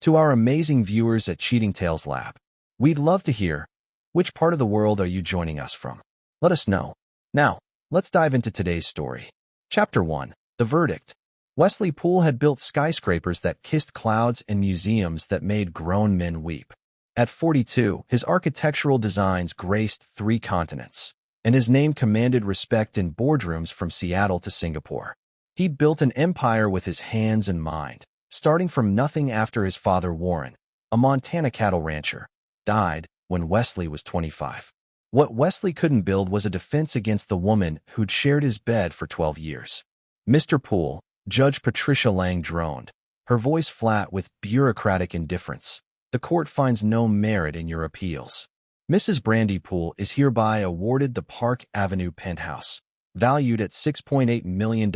To our amazing viewers at Cheating Tales Lab, we'd love to hear, which part of the world are you joining us from? Let us know. Now, let's dive into today's story. Chapter 1. The Verdict. Wesley Poole had built skyscrapers that kissed clouds and museums that made grown men weep. At 42, his architectural designs graced 3 continents, and his name commanded respect in boardrooms from Seattle to Singapore. He'd built an empire with his hands and mind, starting from nothing after his father Warren, a Montana cattle rancher, died when Wesley was 25. What Wesley couldn't build was a defense against the woman who'd shared his bed for 12 years. Mr. Poole, Judge Patricia Lang droned, her voice flat with bureaucratic indifference. The court finds no merit in your appeals. Mrs. Brandy Poole is hereby awarded the Park Avenue penthouse, valued at $6.8 million,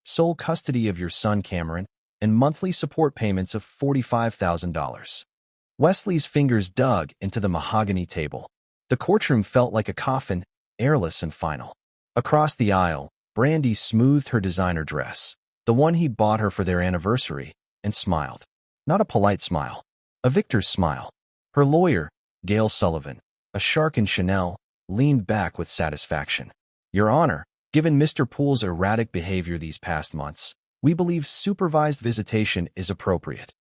sole custody of your son Cameron, and monthly support payments of $45,000. Wesley's fingers dug into the mahogany table. The courtroom felt like a coffin, airless and final. Across the aisle, Brandy smoothed her designer dress, the one he'd bought her for their anniversary, and smiled. Not a polite smile, a victor's smile. Her lawyer, Gail Sullivan, a shark in Chanel, leaned back with satisfaction. Your Honor, given Mr. Poole's erratic behavior these past months, we believe supervised visitation is appropriate.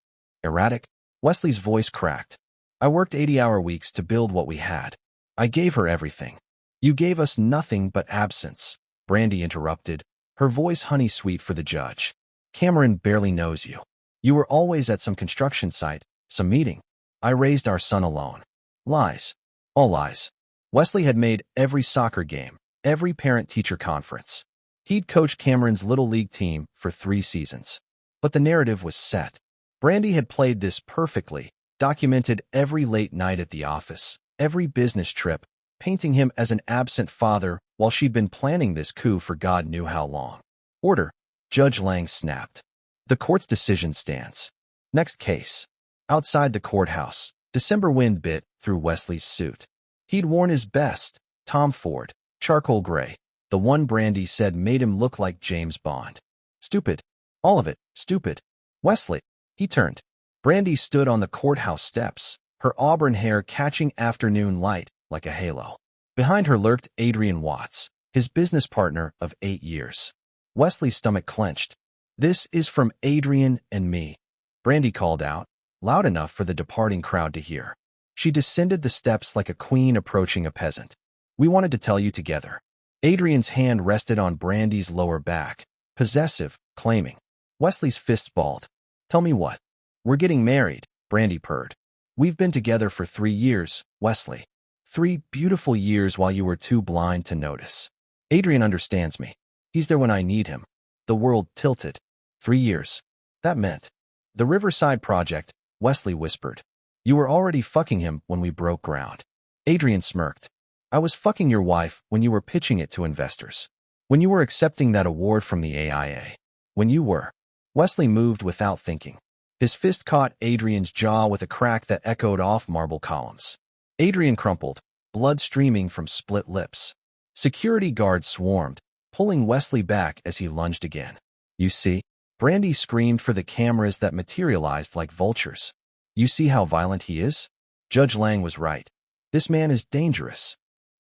Erratic? Wesley's voice cracked. I worked 80-hour weeks to build what we had. I gave her everything. You gave us nothing but absence, Brandy interrupted, her voice honey-sweet for the judge. Cameron barely knows you. You were always at some construction site, some meeting. I raised our son alone. Lies. All lies. Wesley had made every soccer game, every parent-teacher conference. He'd coached Cameron's Little League team for 3 seasons. But the narrative was set. Brandy had played this perfectly, documented every late night at the office, every business trip, painting him as an absent father while she'd been planning this coup for God knew how long. Order, Judge Lang snapped. The court's decision stands. Next case. Outside the courthouse, December wind bit through Wesley's suit. He'd worn his best, Tom Ford, charcoal gray, the one Brandy said made him look like James Bond. Stupid. All of it, stupid. Wesley. He turned. Brandy stood on the courthouse steps, her auburn hair catching afternoon light like a halo. Behind her lurked Adrian Watts, his business partner of 8 years. Wesley's stomach clenched. This is from Adrian and me, Brandy called out, loud enough for the departing crowd to hear. She descended the steps like a queen approaching a peasant. We wanted to tell you together. Adrian's hand rested on Brandy's lower back, possessive, claiming. Wesley's fists balled. Tell me what? We're getting married, Brandy purred. We've been together for 3 years, Wesley. 3 beautiful years while you were too blind to notice. Adrian understands me. He's there when I need him. The world tilted. 3 years. That meant. The Riverside Project, Wesley whispered. You were already fucking him when we broke ground. Adrian smirked. I was fucking your wife when you were pitching it to investors. When you were accepting that award from the AIA. When you were. Wesley moved without thinking. His fist caught Adrian's jaw with a crack that echoed off marble columns. Adrian crumpled, blood streaming from split lips. Security guards swarmed, pulling Wesley back as he lunged again. You see? Brandy screamed for the cameras that materialized like vultures. You see how violent he is? Judge Lang was right. This man is dangerous.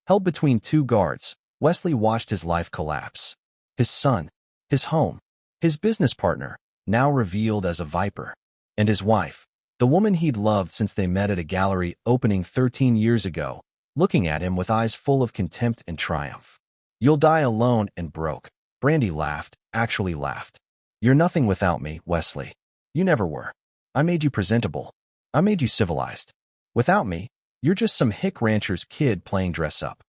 Held between 2 guards, Wesley watched his life collapse. His son, his home, his business partner, now revealed as a viper. And his wife, the woman he'd loved since they met at a gallery opening 13 years ago, looking at him with eyes full of contempt and triumph. You'll die alone and broke. Brandy laughed, actually laughed. You're nothing without me, Wesley. You never were. I made you presentable. I made you civilized. Without me, you're just some hick rancher's kid playing dress-up.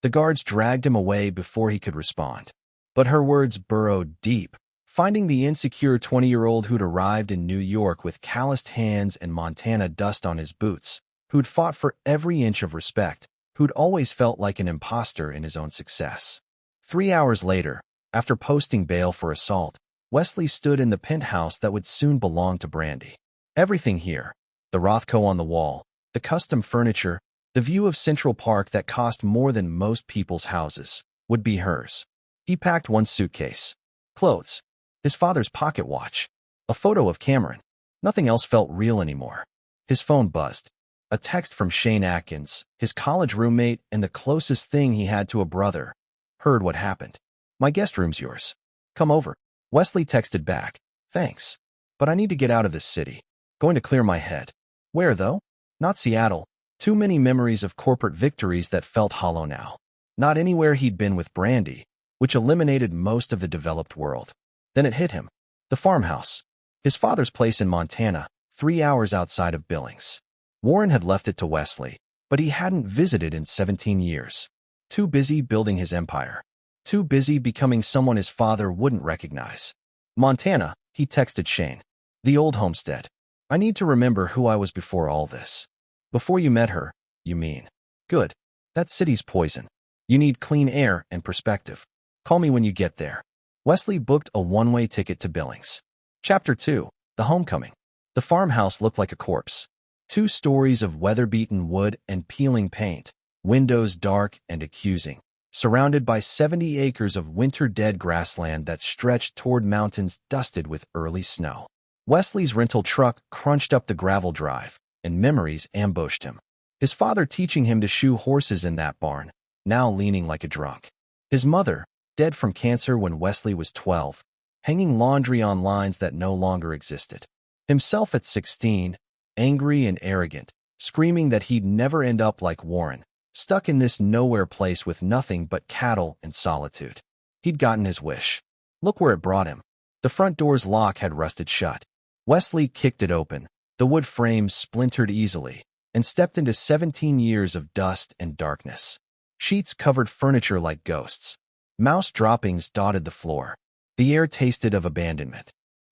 The guards dragged him away before he could respond. But her words burrowed deep, finding the insecure 20-year-old who'd arrived in New York with calloused hands and Montana dust on his boots, who'd fought for every inch of respect, who'd always felt like an imposter in his own success. 3 hours later, after posting bail for assault, Wesley stood in the penthouse that would soon belong to Brandy. Everything here, the Rothko on the wall, the custom furniture, the view of Central Park that cost more than most people's houses, would be hers. He packed one suitcase. Clothes. His father's pocket watch. A photo of Cameron. Nothing else felt real anymore. His phone buzzed. A text from Shane Atkins, his college roommate and the closest thing he had to a brother. Heard what happened. My guest room's yours. Come over. Wesley texted back. Thanks. But I need to get out of this city. Going to clear my head. Where, though? Not Seattle. Too many memories of corporate victories that felt hollow now. Not anywhere he'd been with Brandy, which eliminated most of the developed world. Then it hit him. The farmhouse. His father's place in Montana, 3 hours outside of Billings. Warren had left it to Wesley, but he hadn't visited in 17 years. Too busy building his empire. Too busy becoming someone his father wouldn't recognize. Montana, he texted Shane. The old homestead. I need to remember who I was before all this. Before you met her, you mean. Good. That city's poison. You need clean air and perspective. Call me when you get there. Wesley booked a one-way ticket to Billings. Chapter 2. The Homecoming. The farmhouse looked like a corpse. 2 stories of weather-beaten wood and peeling paint, windows dark and accusing, surrounded by 70 acres of winter-dead grassland that stretched toward mountains dusted with early snow. Wesley's rental truck crunched up the gravel drive, and memories ambushed him. His father teaching him to shoe horses in that barn, now leaning like a drunk. His mother, dead from cancer when Wesley was 12, hanging laundry on lines that no longer existed. Himself at 16, angry and arrogant, screaming that he'd never end up like Warren, stuck in this nowhere place with nothing but cattle and solitude. He'd gotten his wish. Look where it brought him. The front door's lock had rusted shut. Wesley kicked it open, the wood frame splintered easily, and stepped into 17 years of dust and darkness. Sheets covered furniture like ghosts. Mouse droppings dotted the floor. The air tasted of abandonment.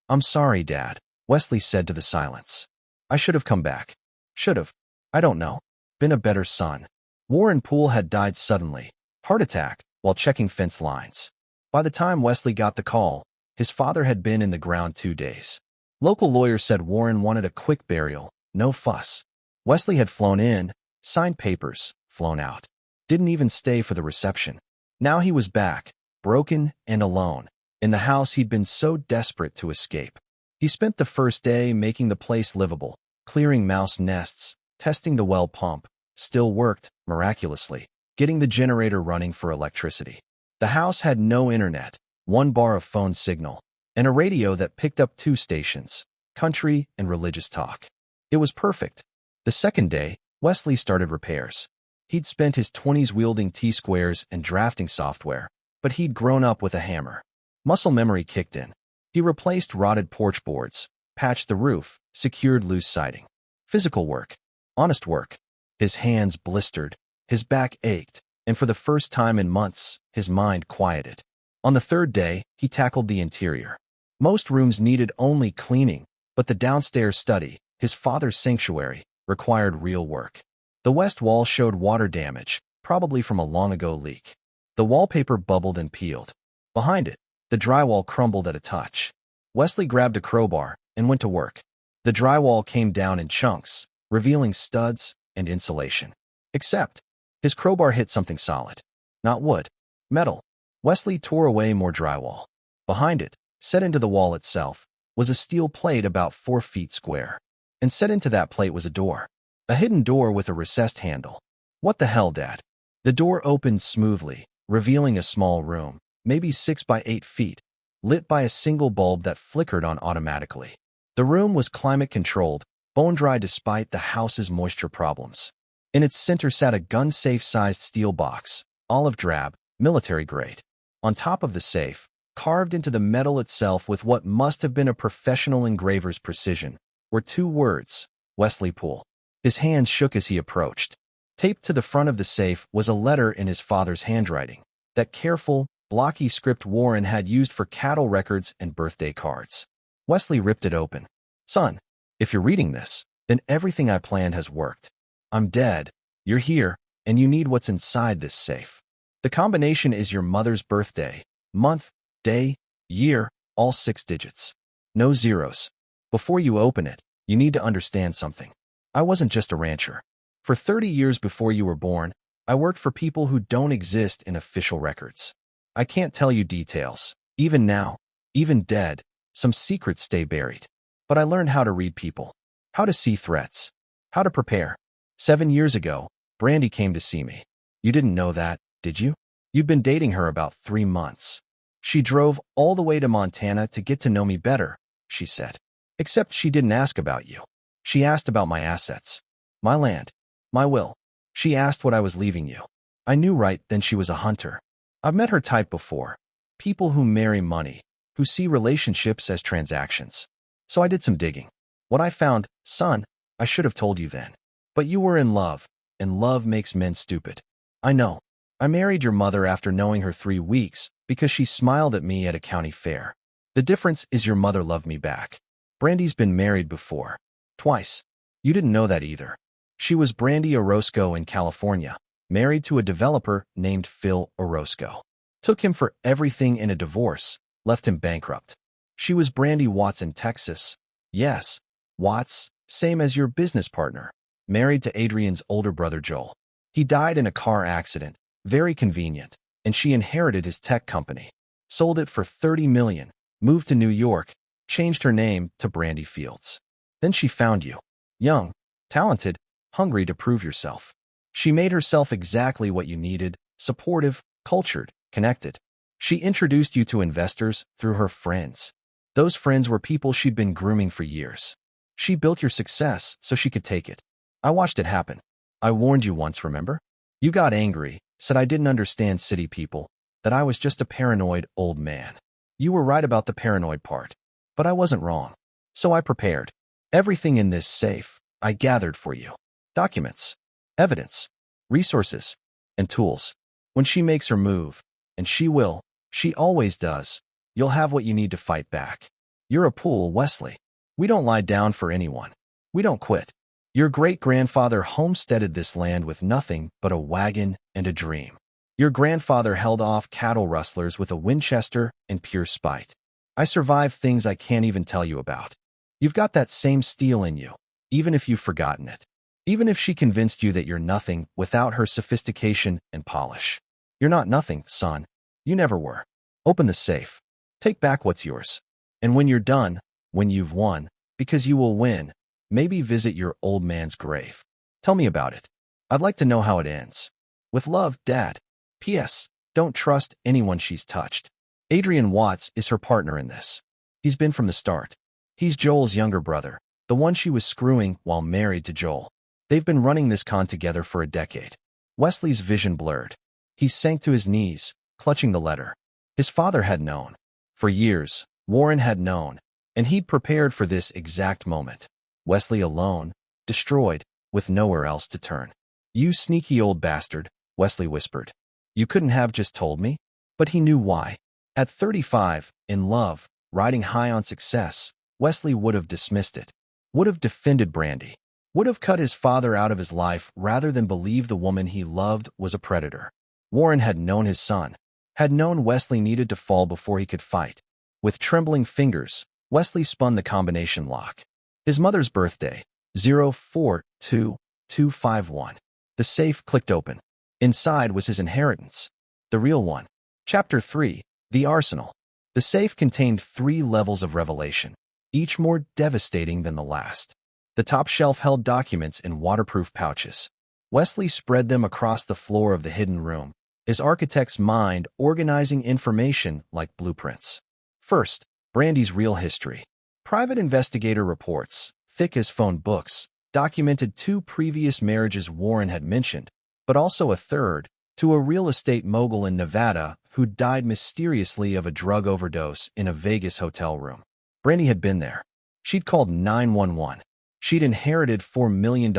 I'm sorry, Dad, Wesley said to the silence. I should have come back. Should have. I don't know. Been a better son. Warren Poole had died suddenly, heart attack, while checking fence lines. By the time Wesley got the call, his father had been in the ground 2 days. Local lawyers said Warren wanted a quick burial, no fuss. Wesley had flown in, signed papers, flown out. Didn't even stay for the reception. Now he was back, broken and alone, in the house he'd been so desperate to escape. He spent the first day making the place livable, clearing mouse nests, testing the well pump, still worked, miraculously, getting the generator running for electricity. The house had no internet, 1 bar of phone signal, and a radio that picked up 2 stations, country and religious talk. It was perfect. The second day, Wesley started repairs. He'd spent his 20s wielding T-squares and drafting software, but he'd grown up with a hammer. Muscle memory kicked in. He replaced rotted porch boards, patched the roof, secured loose siding. Physical work. Honest work. His hands blistered, his back ached, and for the first time in months, his mind quieted. On the 3rd day, he tackled the interior. Most rooms needed only cleaning, but the downstairs study, his father's sanctuary, required real work. The west wall showed water damage, probably from a long-ago leak. The wallpaper bubbled and peeled. Behind it, the drywall crumbled at a touch. Wesley grabbed a crowbar and went to work. The drywall came down in chunks, revealing studs and insulation. Except, his crowbar hit something solid. Not wood. Metal. Wesley tore away more drywall. Behind it, set into the wall itself, was a steel plate about 4 feet square. And set into that plate was a door. A hidden door with a recessed handle. What the hell, Dad? The door opened smoothly, revealing a small room, maybe 6 by 8 feet, lit by a single bulb that flickered on automatically. The room was climate-controlled, bone-dry despite the house's moisture problems. In its center sat a gun-safe-sized steel box, olive drab, military-grade. On top of the safe, carved into the metal itself with what must have been a professional engraver's precision, were 2 words, Wesley Poole. His hands shook as he approached. Taped to the front of the safe was a letter in his father's handwriting, that careful, blocky script Warren had used for cattle records and birthday cards. Wesley ripped it open. Son, if you're reading this, then everything I planned has worked. I'm dead, you're here, and you need what's inside this safe. The combination is your mother's birthday, month, day, year, all 6 digits. No zeros. Before you open it, you need to understand something. I wasn't just a rancher. For 30 years before you were born, I worked for people who don't exist in official records. I can't tell you details. Even now, even dead, some secrets stay buried. But I learned how to read people, how to see threats, how to prepare. 7 years ago, Brandy came to see me. You didn't know that, did you? You'd been dating her about 3 months. She drove all the way to Montana to get to know me better, she said. Except she didn't ask about you. She asked about my assets, my land, my will. She asked what I was leaving you. I knew right then she was a hunter. I've met her type before. People who marry money, who see relationships as transactions. So I did some digging. What I found, son, I should have told you then. But you were in love, and love makes men stupid. I know. I married your mother after knowing her 3 weeks because she smiled at me at a county fair. The difference is your mother loved me back. Brandy's been married before. Twice. You didn't know that either. She was Brandy Orozco in California, married to a developer named Phil Orozco. Took him for everything in a divorce, left him bankrupt. She was Brandy Watts in Texas. Yes, Watts, same as your business partner. Married to Adrian's older brother Joel. He died in a car accident, very convenient, and she inherited his tech company. Sold it for $30 million, moved to New York, changed her name to Brandy Fields. Then she found you. Young, talented, hungry to prove yourself. She made herself exactly what you needed, supportive, cultured, connected. She introduced you to investors through her friends. Those friends were people she'd been grooming for years. She built your success so she could take it. I watched it happen. I warned you once, remember? You got angry, said I didn't understand city people, that I was just a paranoid old man. You were right about the paranoid part, but I wasn't wrong. So I prepared. Everything in this safe, I gathered for you. Documents, evidence, resources, and tools. When she makes her move, and she will, she always does, you'll have what you need to fight back. You're a pool, Wesley. We don't lie down for anyone. We don't quit. Your great-grandfather homesteaded this land with nothing but a wagon and a dream. Your grandfather held off cattle rustlers with a Winchester and pure spite. I survived things I can't even tell you about. You've got that same steel in you, even if you've forgotten it. Even if she convinced you that you're nothing without her sophistication and polish. You're not nothing, son. You never were. Open the safe. Take back what's yours. And when you're done, when you've won, because you will win, maybe visit your old man's grave. Tell me about it. I'd like to know how it ends. With love, Dad. P.S. Don't trust anyone she's touched. Adrian Watts is her partner in this. He's been from the start. He's Joel's younger brother, the one she was screwing while married to Joel. They've been running this con together for a decade. Wesley's vision blurred. He sank to his knees, clutching the letter. His father had known. For years, Warren had known, and he'd prepared for this exact moment. Wesley alone, destroyed, with nowhere else to turn. You sneaky old bastard, Wesley whispered. You couldn't have just told me? But he knew why. At 35, in love, riding high on success, Wesley would have dismissed it. Would have defended Brandy. Would have cut his father out of his life rather than believe the woman he loved was a predator. Warren had known his son, had known Wesley needed to fall before he could fight. With trembling fingers, Wesley spun the combination lock. His mother's birthday, 042251. The safe clicked open. Inside was his inheritance. The real one. Chapter 3, The Arsenal. The safe contained 3 levels of revelation, each more devastating than the last. The top shelf held documents in waterproof pouches. Wesley spread them across the floor of the hidden room, his architect's mind organizing information like blueprints. First, Brandy's real history. Private investigator reports, thick as phone books, documented 2 previous marriages Warren had mentioned, but also a third, to a real estate mogul in Nevada who died mysteriously of a drug overdose in a Vegas hotel room. Brandy had been there. She'd called 911. She'd inherited $4 million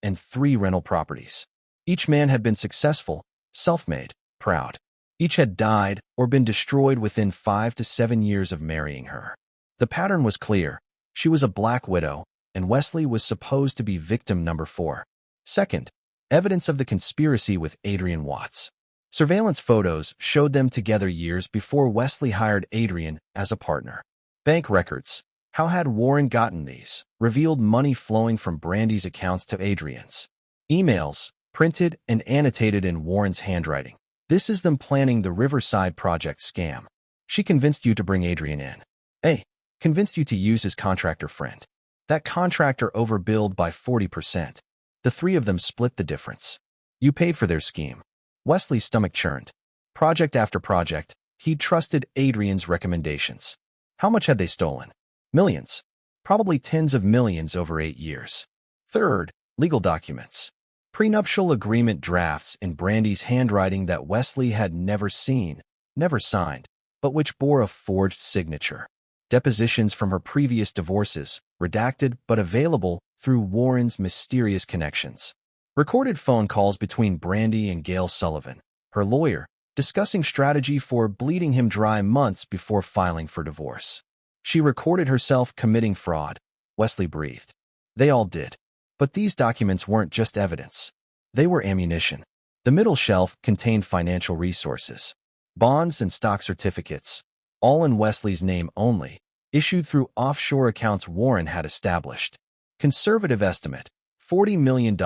and 3 rental properties. Each man had been successful, self-made, proud. Each had died or been destroyed within 5 to 7 years of marrying her. The pattern was clear. She was a black widow, and Wesley was supposed to be victim number 4. Second, evidence of the conspiracy with Adrian Watts. Surveillance photos showed them together years before Wesley hired Adrian as a partner. Bank records. How had Warren gotten these? Revealed money flowing from Brandy's accounts to Adrian's. Emails, printed and annotated in Warren's handwriting. This is them planning the Riverside Project scam. She convinced you to bring Adrian in. Hey, convinced you to use his contractor friend. That contractor overbilled by 40%. The three of them split the difference. You paid for their scheme. Wesley's stomach churned. Project after project, he'd trusted Adrian's recommendations. How much had they stolen? Millions. Probably tens of millions over 8 years. Third, legal documents. Prenuptial agreement drafts in Brandy's handwriting that Wesley had never seen, never signed, but which bore a forged signature. Depositions from her previous divorces, redacted but available through Warren's mysterious connections. Recorded phone calls between Brandy and Gail Sullivan, her lawyer, discussing strategy for bleeding him dry months before filing for divorce. She recorded herself committing fraud. Wesley breathed. They all did. But these documents weren't just evidence. They were ammunition. The middle shelf contained financial resources, bonds and stock certificates, all in Wesley's name only, issued through offshore accounts Warren had established. Conservative estimate, $40 million,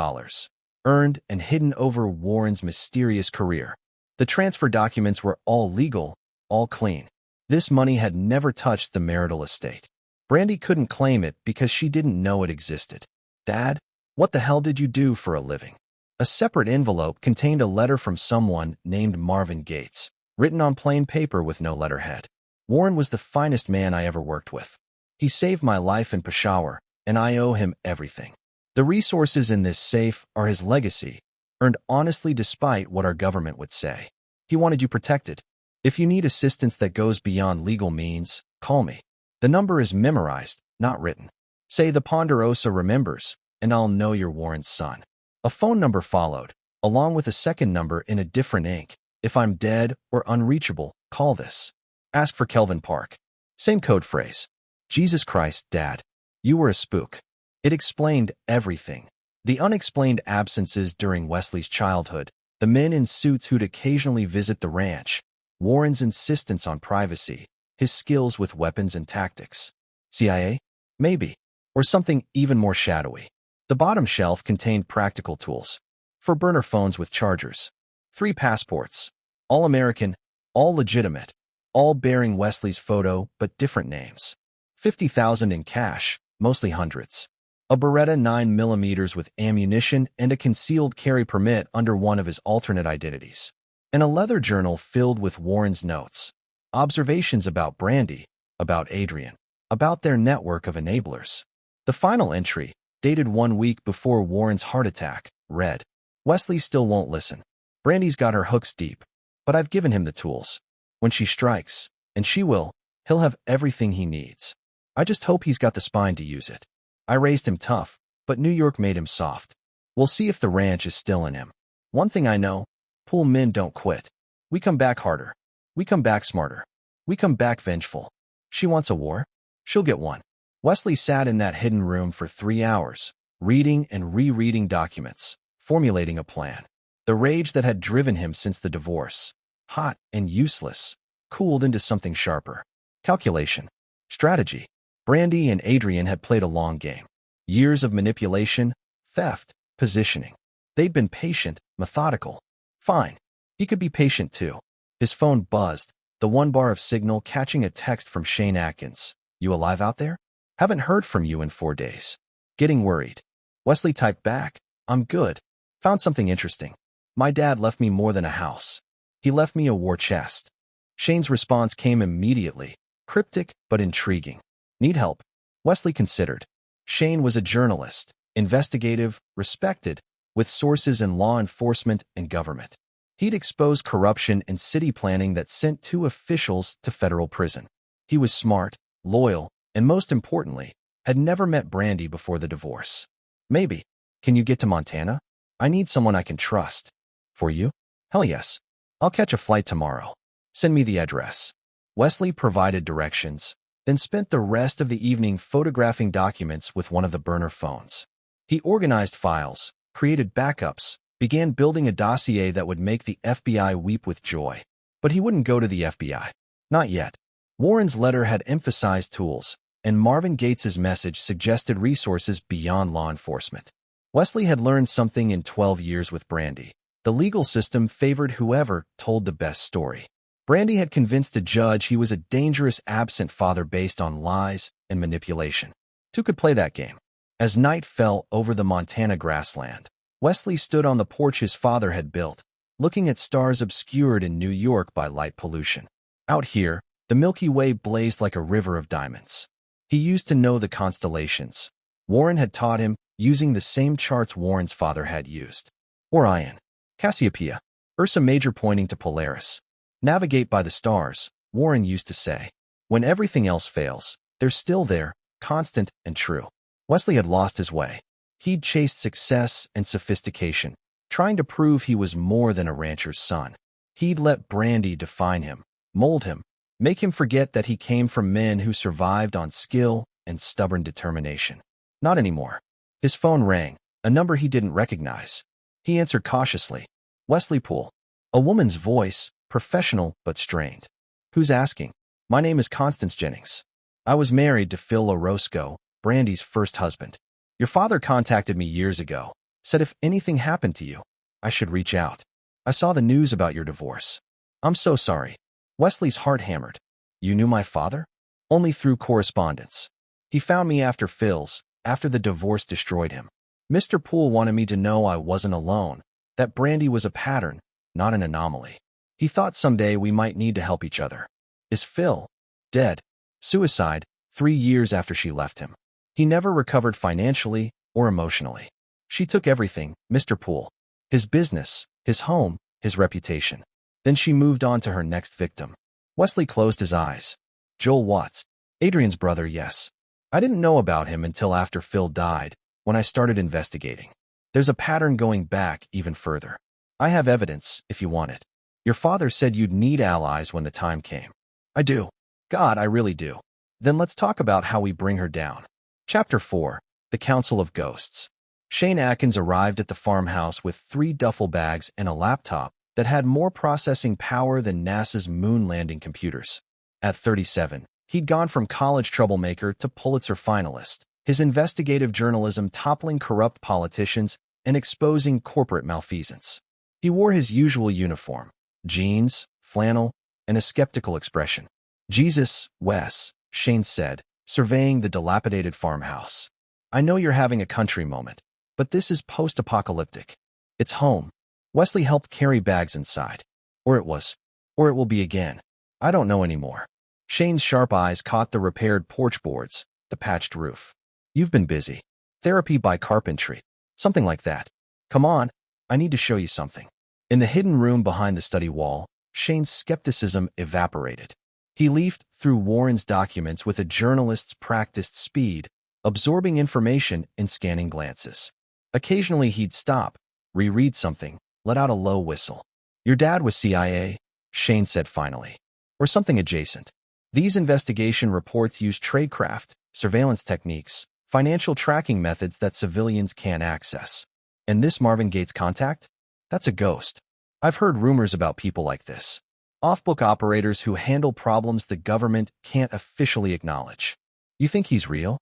earned and hidden over Warren's mysterious career. The transfer documents were all legal, all clean. This money had never touched the marital estate. Brandy couldn't claim it because she didn't know it existed. Dad, what the hell did you do for a living? A separate envelope contained a letter from someone named Marvin Gates, written on plain paper with no letterhead. Warren was the finest man I ever worked with. He saved my life in Peshawar, and I owe him everything. The resources in this safe are his legacy, earned honestly despite what our government would say. He wanted you protected. If you need assistance that goes beyond legal means, call me. The number is memorized, not written. Say the Ponderosa remembers, and I'll know you're Warren's son. A phone number followed, along with a second number in a different ink. If I'm dead or unreachable, call this. Ask for Kelvin Park. Same code phrase. Jesus Christ, Dad. You were a spook. It explained everything. The unexplained absences during Wesley's childhood, the men in suits who'd occasionally visit the ranch, Warren's insistence on privacy, his skills with weapons and tactics. CIA? Maybe. Or something even more shadowy. The bottom shelf contained practical tools. 4 burner phones with chargers. 3 passports. All American, all legitimate, all bearing Wesley's photo but different names. $50,000 in cash, mostly hundreds. A Beretta 9mm with ammunition and a concealed carry permit under one of his alternate identities. And a leather journal filled with Warren's notes. Observations about Brandy, about Adrian, about their network of enablers. The final entry, dated 1 week before Warren's heart attack, read, Wesley still won't listen. Brandy's got her hooks deep, but I've given him the tools. When she strikes, and she will, he'll have everything he needs. I just hope he's got the spine to use it. I raised him tough, but New York made him soft. We'll see if the ranch is still in him. One thing I know, pool men don't quit. We come back harder. We come back smarter. We come back vengeful. She wants a war? She'll get one. Wesley sat in that hidden room for 3 hours, reading and rereading documents, formulating a plan. The rage that had driven him since the divorce, hot and useless, cooled into something sharper. Calculation. Strategy. Brandy and Adrian had played a long game. Years of manipulation, theft, positioning. They'd been patient, methodical. Fine. He could be patient too. His phone buzzed, the 1 bar of signal catching a text from Shane Atkins. You alive out there? Haven't heard from you in 4 days. Getting worried. Wesley typed back, I'm good. Found something interesting. My dad left me more than a house. He left me a war chest. Shane's response came immediately, cryptic but intriguing. Need help? Wesley considered. Shane was a journalist, investigative, respected, with sources in law enforcement and government. He'd exposed corruption in city planning that sent 2 officials to federal prison. He was smart, loyal, and most importantly, had never met Brandy before the divorce. Maybe. Can you get to Montana? I need someone I can trust. For you? Hell yes. I'll catch a flight tomorrow. Send me the address. Wesley provided directions, then spent the rest of the evening photographing documents with one of the burner phones. He organized files, created backups, began building a dossier that would make the FBI weep with joy. But he wouldn't go to the FBI. Not yet. Warren's letter had emphasized tools, and Marvin Gates's message suggested resources beyond law enforcement. Wesley had learned something in 12 years with Brandy. The legal system favored whoever told the best story. Brandy had convinced a judge he was a dangerous absent father based on lies and manipulation. Who could play that game? As night fell over the Montana grassland, Wesley stood on the porch his father had built, looking at stars obscured in New York by light pollution. Out here, the Milky Way blazed like a river of diamonds. He used to know the constellations. Warren had taught him, using the same charts Warren's father had used. Orion, Cassiopeia, Ursa Major pointing to Polaris. Navigate by the stars, Warren used to say. When everything else fails, they're still there, constant and true. Wesley had lost his way. He'd chased success and sophistication, trying to prove he was more than a rancher's son. He'd let Brandy define him, mold him, make him forget that he came from men who survived on skill and stubborn determination. Not anymore. His phone rang, a number he didn't recognize. He answered cautiously. Wesley Poole. A woman's voice, professional but strained. Who's asking? My name is Constance Jennings. I was married to Phil Orozco, Brandy's first husband. Your father contacted me years ago, said if anything happened to you, I should reach out. I saw the news about your divorce. I'm so sorry. Wesley's heart hammered. You knew my father? Only through correspondence. He found me after Phil's, after the divorce destroyed him. Mr. Poole wanted me to know I wasn't alone, that Brandy was a pattern, not an anomaly. He thought someday we might need to help each other. Is Phil dead? Suicide, 3 years after she left him. He never recovered financially or emotionally. She took everything, Mr. Poole. His business, his home, his reputation. Then she moved on to her next victim. Wesley closed his eyes. Joel Watts. Adrian's brother, yes. I didn't know about him until after Phil died, when I started investigating. There's a pattern going back even further. I have evidence, if you want it. Your father said you'd need allies when the time came. I do. God, I really do. Then let's talk about how we bring her down. Chapter 4. The Council of Ghosts. Shane Atkins arrived at the farmhouse with 3 duffel bags and a laptop that had more processing power than NASA's moon landing computers. At 37, he'd gone from college troublemaker to Pulitzer finalist, his investigative journalism toppling corrupt politicians and exposing corporate malfeasance. He wore his usual uniform, jeans, flannel, and a skeptical expression. Jesus, Wes, Shane said, surveying the dilapidated farmhouse. I know you're having a country moment, but this is post-apocalyptic. It's home. Wesley helped carry bags inside. Or it was. Or it will be again. I don't know anymore. Shane's sharp eyes caught the repaired porch boards, the patched roof. You've been busy. Therapy by carpentry. Something like that. Come on, I need to show you something. In the hidden room behind the study wall, Shane's skepticism evaporated. He leafed through Warren's documents with a journalist's practiced speed, absorbing information in scanning glances. Occasionally he'd stop, reread something, let out a low whistle. Your dad was CIA, Shane said finally. Or something adjacent. These investigation reports use tradecraft, surveillance techniques, financial tracking methods that civilians can't access. And this Marvin Gates contact? That's a ghost. I've heard rumors about people like this. Off-book operators who handle problems the government can't officially acknowledge. You think he's real?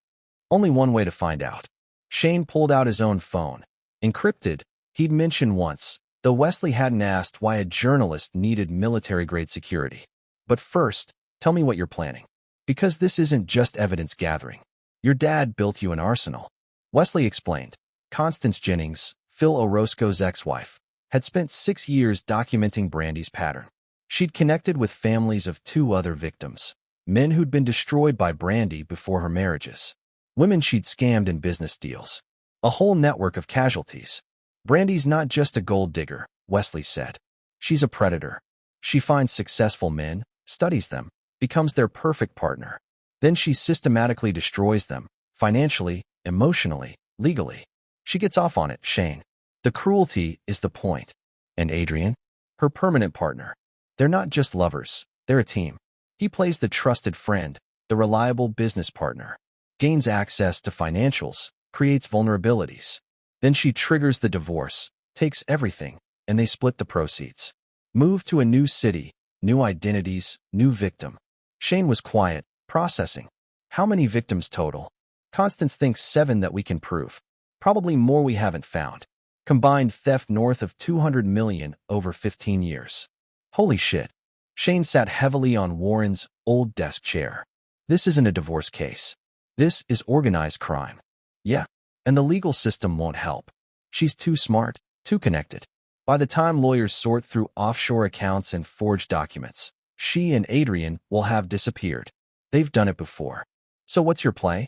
Only one way to find out. Shane pulled out his own phone. Encrypted, he'd mentioned once, though Wesley hadn't asked why a journalist needed military-grade security. But first, tell me what you're planning. Because this isn't just evidence gathering. Your dad built you an arsenal. Wesley explained. Constance Jennings, Phil Orozco's ex-wife, had spent 6 years documenting Brandy's pattern. She'd connected with families of 2 other victims, men who'd been destroyed by Brandy before her marriages, women she'd scammed in business deals, a whole network of casualties. Brandy's not just a gold digger, Wesley said. She's a predator. She finds successful men, studies them, becomes their perfect partner. Then she systematically destroys them, financially, emotionally, legally. She gets off on it, Shane. The cruelty is the point. And Adrian? Her permanent partner. They're not just lovers, they're a team. He plays the trusted friend, the reliable business partner, gains access to financials, creates vulnerabilities. Then she triggers the divorce, takes everything, and they split the proceeds. Move to a new city, new identities, new victim. Shane was quiet, processing. How many victims total? Constance thinks 7 that we can prove. Probably more we haven't found. Combined theft north of $200 million over 15 years. Holy shit. Shane sat heavily on Warren's old desk chair. This isn't a divorce case. This is organized crime. Yeah, and the legal system won't help. She's too smart, too connected. By the time lawyers sort through offshore accounts and forged documents, she and Adrian will have disappeared. They've done it before. So what's your play?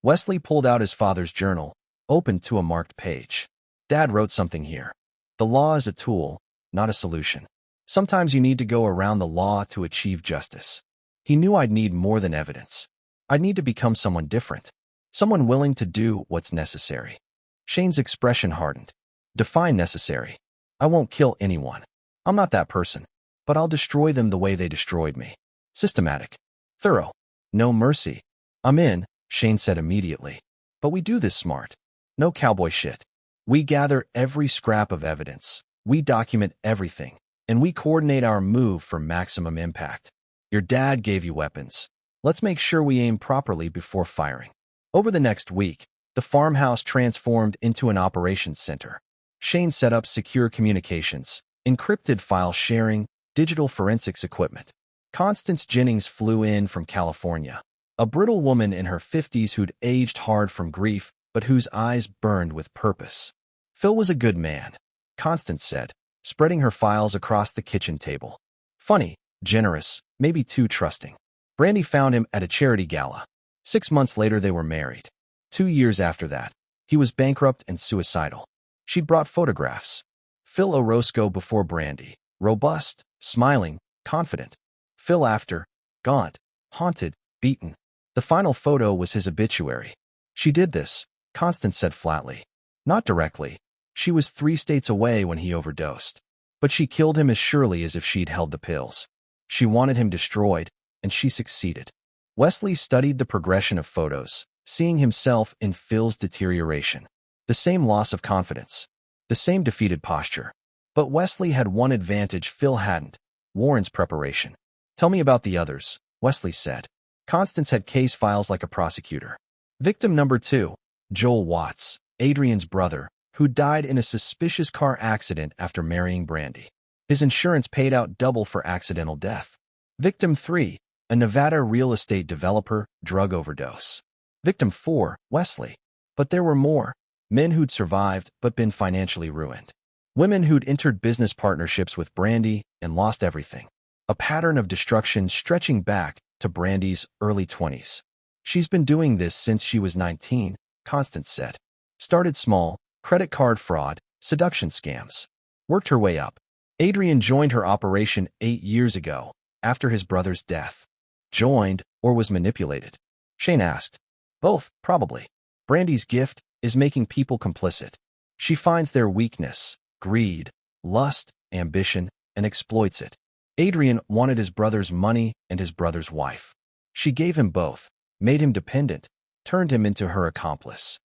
Wesley pulled out his father's journal, opened to a marked page. Dad wrote something here. The law is a tool, not a solution. Sometimes you need to go around the law to achieve justice. He knew I'd need more than evidence. I'd need to become someone different, someone willing to do what's necessary. Shane's expression hardened. Define necessary. I won't kill anyone. I'm not that person, but I'll destroy them the way they destroyed me. Systematic. Thorough. No mercy. I'm in, Shane said immediately. But we do this smart. No cowboy shit. We gather every scrap of evidence. We document everything. And we coordinate our move for maximum impact. Your dad gave you weapons. Let's make sure we aim properly before firing. Over the next week, the farmhouse transformed into an operations center. Shane set up secure communications, encrypted file sharing, digital forensics equipment. Constance Jennings flew in from California, a brittle woman in her 50s who'd aged hard from grief, but whose eyes burned with purpose. Phil was a good man, Constance said, spreading her files across the kitchen table. Funny, generous, maybe too trusting. Brandy found him at a charity gala. 6 months later, they were married. 2 years after that, he was bankrupt and suicidal. She'd brought photographs. Phil Orozco before Brandy, robust, smiling, confident. Phil after, gaunt, haunted, beaten. The final photo was his obituary. She did this, Constance said flatly. Not directly. She was 3 states away when he overdosed. But she killed him as surely as if she'd held the pills. She wanted him destroyed, and she succeeded. Wesley studied the progression of photos, seeing himself in Phil's deterioration. The same loss of confidence. The same defeated posture. But Wesley had one advantage Phil hadn't. Warren's preparation. Tell me about the others, Wesley said. Constance had case files like a prosecutor. Victim number 2, Joel Watts, Adrian's brother, who died in a suspicious car accident after marrying Brandy. His insurance paid out double for accidental death. Victim 3, a Nevada real estate developer, drug overdose. Victim 4, Wesley. But there were more. Men who'd survived but been financially ruined. Women who'd entered business partnerships with Brandy and lost everything. A pattern of destruction stretching back to Brandy's early 20s. She's been doing this since she was 19, Constance said. Started small, credit card fraud, seduction scams. Worked her way up. Adrian joined her operation 8 years ago, after his brother's death. Joined, or was manipulated? Shane asked. Both, probably. Brandy's gift is making people complicit. She finds their weakness, greed, lust, ambition, and exploits it. Adrian wanted his brother's money and his brother's wife. She gave him both, made him dependent, turned him into her accomplice.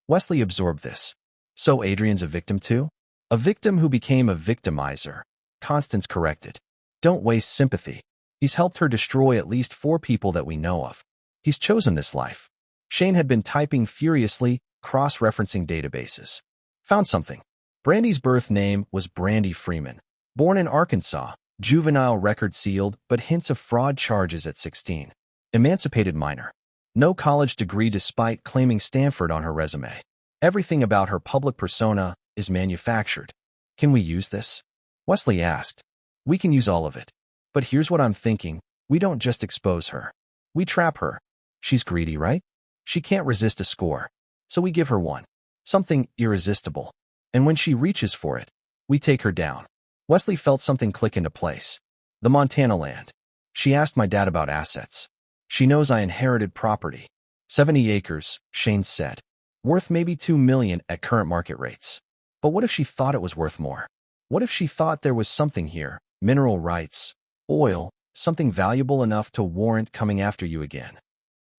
Wesley absorbed this. So Adrian's a victim too? A victim who became a victimizer, Constance corrected. Don't waste sympathy. He's helped her destroy at least 4 people that we know of. He's chosen this life. Shane had been typing furiously, cross-referencing databases. Found something. Brandy's birth name was Brandy Freeman. Born in Arkansas, juvenile record sealed, but hints of fraud charges at 16. Emancipated minor. No college degree despite claiming Stanford on her resume. Everything about her public persona is manufactured. Can we use this? Wesley asked. We can use all of it. But here's what I'm thinking. We don't just expose her. We trap her. She's greedy, right? She can't resist a score. So we give her one. Something irresistible. And when she reaches for it, we take her down. Wesley felt something click into place. The Montana land. She asked my dad about assets. She knows I inherited property. 70 acres, Shane said. Worth maybe $2 million at current market rates. But what if she thought it was worth more? What if she thought there was something here, mineral rights, oil, something valuable enough to warrant coming after you again?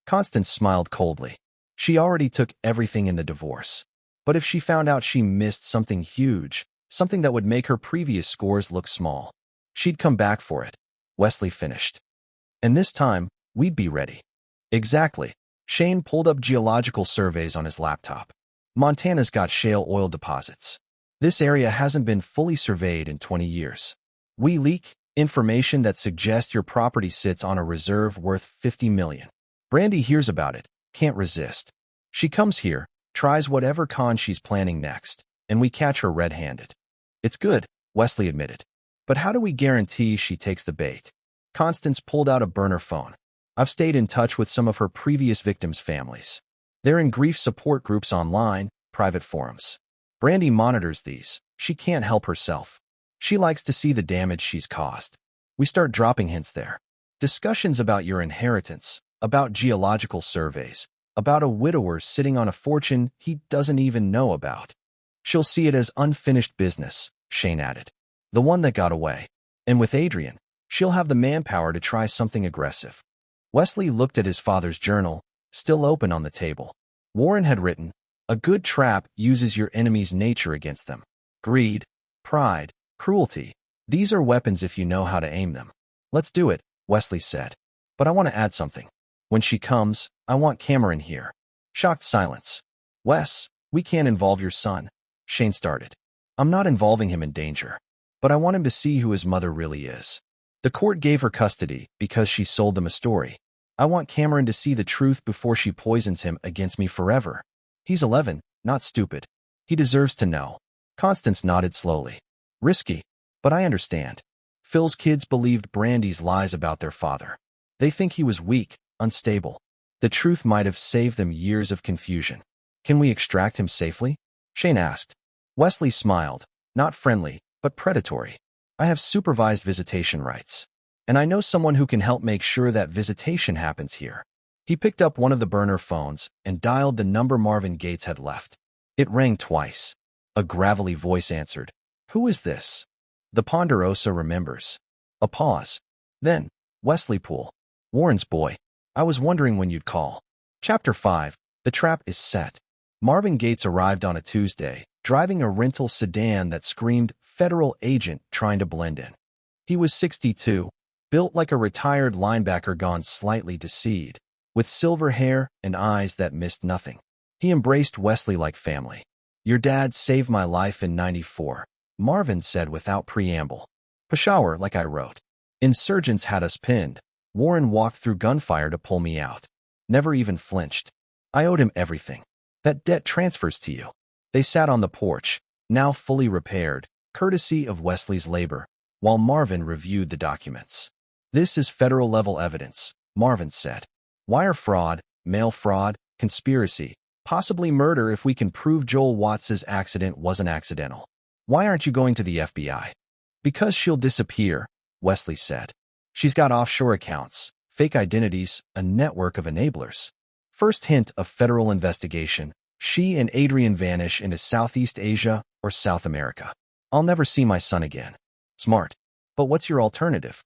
Constance smiled coldly. She already took everything in the divorce. But if she found out she missed something huge, something that would make her previous scores look small, she'd come back for it. Wesley finished. And this time, we'd be ready. Exactly. Shane pulled up geological surveys on his laptop. Montana's got shale oil deposits. This area hasn't been fully surveyed in 20 years. We leak, Information that suggests your property sits on a reserve worth $50 million. Brandy hears about it, can't resist. She comes here, tries whatever con she's planning next, and we catch her red-handed. It's good, Wesley admitted. But how do we guarantee she takes the bait? Constance pulled out a burner phone. I've stayed in touch with some of her previous victims' families. They're in grief support groups online, private forums. Brandy monitors these. She can't help herself. She likes to see the damage she's caused. We start dropping hints there. Discussions about your inheritance, about geological surveys, about a widower sitting on a fortune he doesn't even know about. She'll see it as unfinished business, Shane added. The one that got away. And with Adrian, she'll have the manpower to try something aggressive. Wesley looked at his father's journal, still open on the table. Warren had written, "A good trap uses your enemy's nature against them. Greed, pride, cruelty. These are weapons if you know how to aim them." "Let's do it," Wesley said. "But I want to add something. When she comes, I want Cameron here." Shocked silence. "Wes, we can't involve your son," Shane started. "I'm not involving him in danger. But I want him to see who his mother really is. The court gave her custody because she sold them a story. I want Cameron to see the truth before she poisons him against me forever. He's 11, not stupid. He deserves to know." Constance nodded slowly. "Risky, but I understand. Phil's kids believed Brandy's lies about their father. They think he was weak, unstable. The truth might have saved them years of confusion. Can we extract him safely?" Shane asked. Wesley smiled, not friendly, but predatory. "I have supervised visitation rights. And I know someone who can help make sure that visitation happens here." He picked up one of the burner phones and dialed the number Marvin Gates had left. It rang twice. A gravelly voice answered. "Who is this?" "The Ponderosa remembers." A pause. Then, "Wesley Poole. Warren's boy. I was wondering when you'd call." Chapter 5. The trap is set. Marvin Gates arrived on a Tuesday, driving a rental sedan that screamed federal agent trying to blend in. He was 62, built like a retired linebacker gone slightly to seed, with silver hair and eyes that missed nothing. He embraced Wesley like family. "Your dad saved my life in '94, Marvin said without preamble. "Peshawar, like I wrote. Insurgents had us pinned. Warren walked through gunfire to pull me out. Never even flinched. I owed him everything. That debt transfers to you." They sat on the porch, now fully repaired, courtesy of Wesley's labor, while Marvin reviewed the documents. "This is federal-level evidence," Marvin said. "Wire fraud, mail fraud, conspiracy, possibly murder if we can prove Joel Watts's accident wasn't accidental." "Why aren't you going to the FBI?" "Because she'll disappear," Wesley said. "She's got offshore accounts, fake identities, a network of enablers. First hint of federal investigation, she and Adrian vanish into Southeast Asia or South America. I'll never see my son again." "Smart. But what's your alternative?"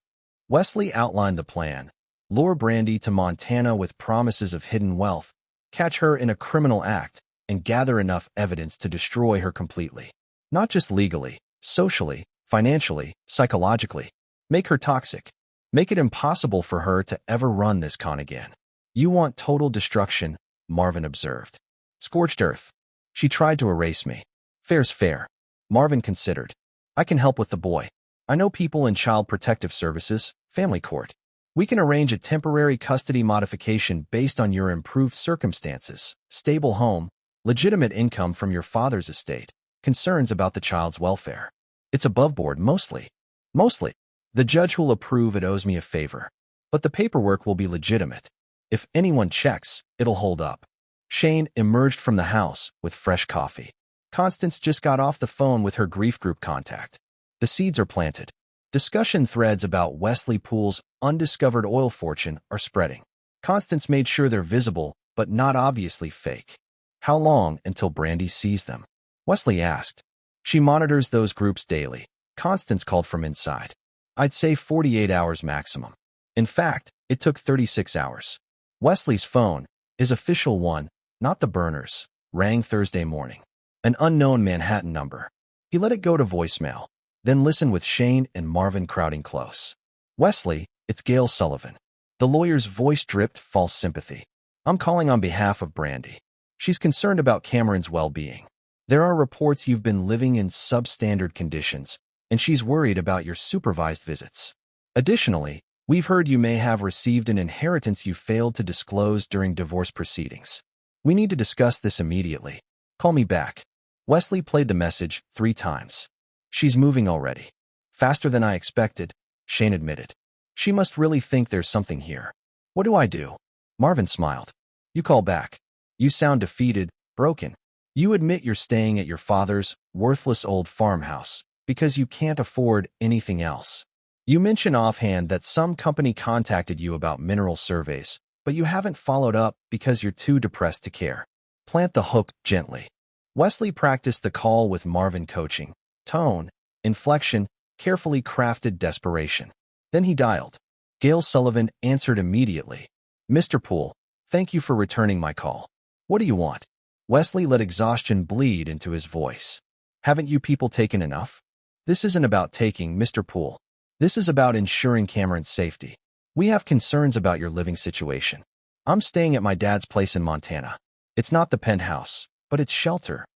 Wesley outlined the plan. Lure Brandy to Montana with promises of hidden wealth, catch her in a criminal act, and gather enough evidence to destroy her completely. Not just legally, socially, financially, psychologically. Make her toxic. Make it impossible for her to ever run this con again. "You want total destruction," Marvin observed. "Scorched earth. She tried to erase me." "Fair's fair." Marvin considered. "I can help with the boy. I know people in Child Protective Services, family court. We can arrange a temporary custody modification based on your improved circumstances, stable home, legitimate income from your father's estate, concerns about the child's welfare. It's above board mostly. Mostly. The judge who'll approve it owes me a favor. But the paperwork will be legitimate. If anyone checks, it'll hold up." Shane emerged from the house with fresh coffee. Constance just got off the phone with her grief group contact. The seeds are planted. Discussion threads about Wesley Poole's undiscovered oil fortune are spreading. Constance made sure they're visible, but not obviously fake. "How long until Brandy sees them?" Wesley asked. "She monitors those groups daily," Constance called from inside. "I'd say 48 hours maximum." In fact, it took 36 hours. Wesley's phone, his official one, not the burner's, rang Thursday morning. An unknown Manhattan number. He let it go to voicemail, then listened with Shane and Marvin crowding close. "Wesley, it's Gail Sullivan." The lawyer's voice dripped false sympathy. "I'm calling on behalf of Brandy. She's concerned about Cameron's well-being. There are reports you've been living in substandard conditions, and she's worried about your supervised visits. Additionally, we've heard you may have received an inheritance you failed to disclose during divorce proceedings. We need to discuss this immediately. Call me back. Wesley played the message 3 times. She's moving already. Faster than I expected, Shane admitted. She must really think there's something here. What do I do? Marvin smiled. You call back. You sound defeated, broken. You admit you're staying at your father's worthless old farmhouse because you can't afford anything else. You mention offhand that some company contacted you about mineral surveys, but you haven't followed up because you're too depressed to care. Plant the hook gently. Wesley practiced the call with Marvin, coaching, tone, inflection, carefully crafted desperation. Then he dialed. Gail Sullivan answered immediately. Mr. Poole, thank you for returning my call. What do you want? Wesley let exhaustion bleed into his voice. Haven't you people taken enough? This isn't about taking, Mr. Poole. This is about ensuring Cameron's safety. We have concerns about your living situation. I'm staying at my dad's place in Montana. It's not the penthouse, but it's shelter.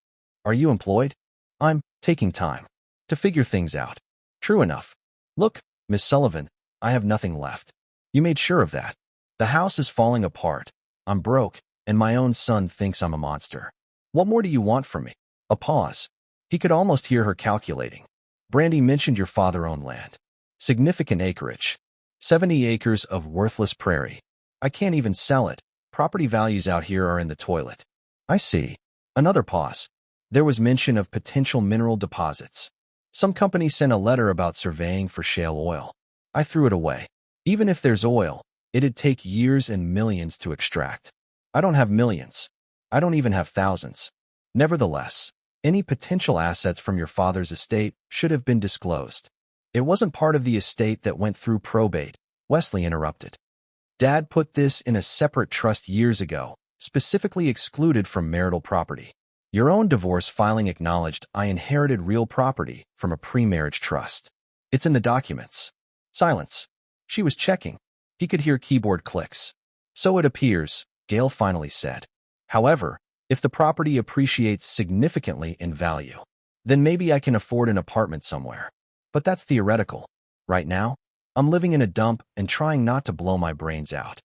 Are you employed? I'm taking time to figure things out. True enough. Look, Miss Sullivan, I have nothing left. You made sure of that. The house is falling apart. I'm broke, and my own son thinks I'm a monster. What more do you want from me? A pause. He could almost hear her calculating. Brandy mentioned your father owned land. Significant acreage. 70 acres of worthless prairie. I can't even sell it. Property values out here are in the toilet. I see. Another pause. There was mention of potential mineral deposits. Some company sent a letter about surveying for shale oil. I threw it away. Even if there's oil, it'd take years and millions to extract. I don't have millions. I don't even have thousands. Nevertheless, any potential assets from your father's estate should have been disclosed. It wasn't part of the estate that went through probate, Wesley interrupted. Dad put this in a separate trust years ago, specifically excluded from marital property. Your own divorce filing acknowledged I inherited real property from a pre-marriage trust. It's in the documents. Silence. She was checking. He could hear keyboard clicks. So it appears, Gail finally said. However, if the property appreciates significantly in value, then maybe I can afford an apartment somewhere. But that's theoretical. Right now, I'm living in a dump and trying not to blow my brains out.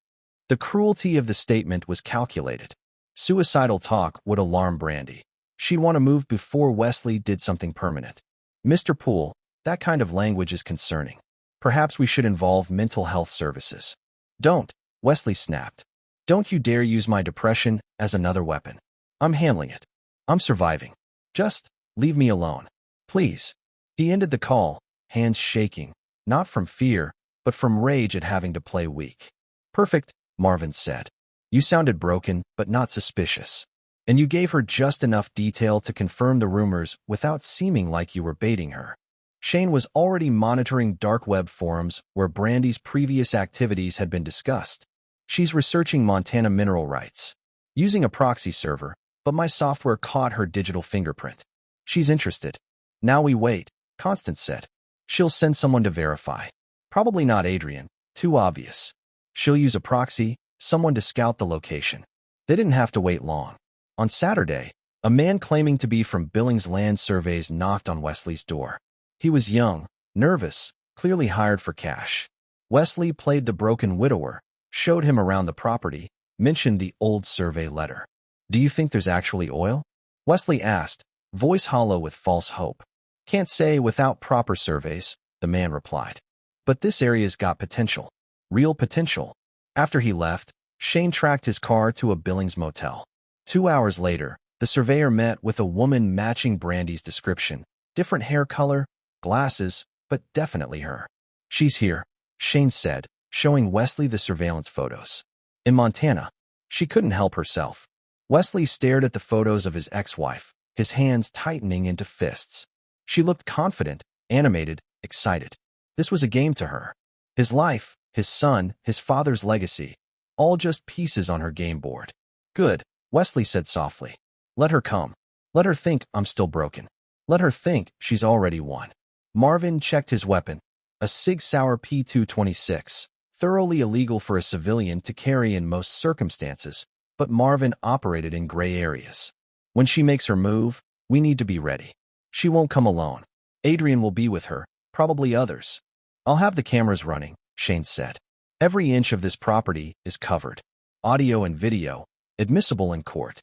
The cruelty of the statement was calculated. Suicidal talk would alarm Brandy. She'd want to move before Wesley did something permanent. Mr. Poole, that kind of language is concerning. Perhaps we should involve mental health services. Don't, Wesley snapped. Don't you dare use my depression as another weapon. I'm handling it. I'm surviving. Just leave me alone. Please. He ended the call, hands shaking, not from fear, but from rage at having to play weak. Perfect, Marvin said. You sounded broken, but not suspicious. And you gave her just enough detail to confirm the rumors without seeming like you were baiting her. Shane was already monitoring dark web forums where Brandy's previous activities had been discussed. She's researching Montana mineral rights, using a proxy server, but my software caught her digital fingerprint. She's interested. Now we wait, Constance said. She'll send someone to verify. Probably not Adrian, too obvious. She'll use a proxy, someone to scout the location. They didn't have to wait long. On Saturday, a man claiming to be from Billings Land Surveys knocked on Wesley's door. He was young, nervous, clearly hired for cash. Wesley played the broken widower, showed him around the property, mentioned the old survey letter. Do you think there's actually oil? Wesley asked, voice hollow with false hope. Can't say without proper surveys, the man replied. But this area's got potential. Real potential. After he left, Shane tracked his car to a Billings motel. 2 hours later, the surveyor met with a woman matching Brandy's description. Different hair color, glasses, but definitely her. She's here, Shane said, showing Wesley the surveillance photos. In Montana, she couldn't help herself. Wesley stared at the photos of his ex-wife, his hands tightening into fists. She looked confident, animated, excited. This was a game to her. His life, his son, his father's legacy, all just pieces on her game board. Good, Wesley said softly. Let her come. Let her think I'm still broken. Let her think she's already won. Marvin checked his weapon, a Sig Sauer P226, thoroughly illegal for a civilian to carry in most circumstances, but Marvin operated in gray areas. When she makes her move, we need to be ready. She won't come alone. Adrian will be with her, probably others. I'll have the cameras running, Shane said. Every inch of this property is covered. Audio and video, admissible in court.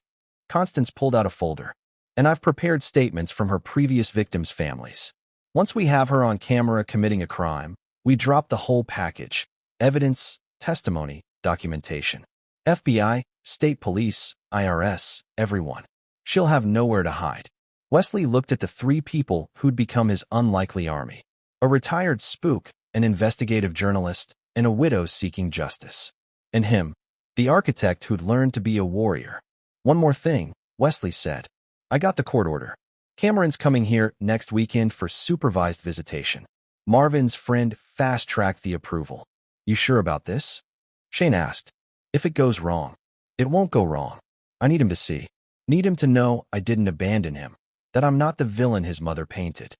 Constance pulled out a folder. And I've prepared statements from her previous victims' families. Once we have her on camera committing a crime, we drop the whole package. Evidence, testimony, documentation. FBI, state police, IRS, everyone. She'll have nowhere to hide. Wesley looked at the three people who'd become his unlikely army. A retired spook, an investigative journalist, and a widow seeking justice. And him, the architect who'd learned to be a warrior. One more thing, Wesley said. I got the court order. Cameron's coming here next weekend for supervised visitation. Marvin's friend fast-tracked the approval. You sure about this? Shane asked. If it goes wrong. It won't go wrong. I need him to see. Need him to know I didn't abandon him. That I'm not the villain his mother painted.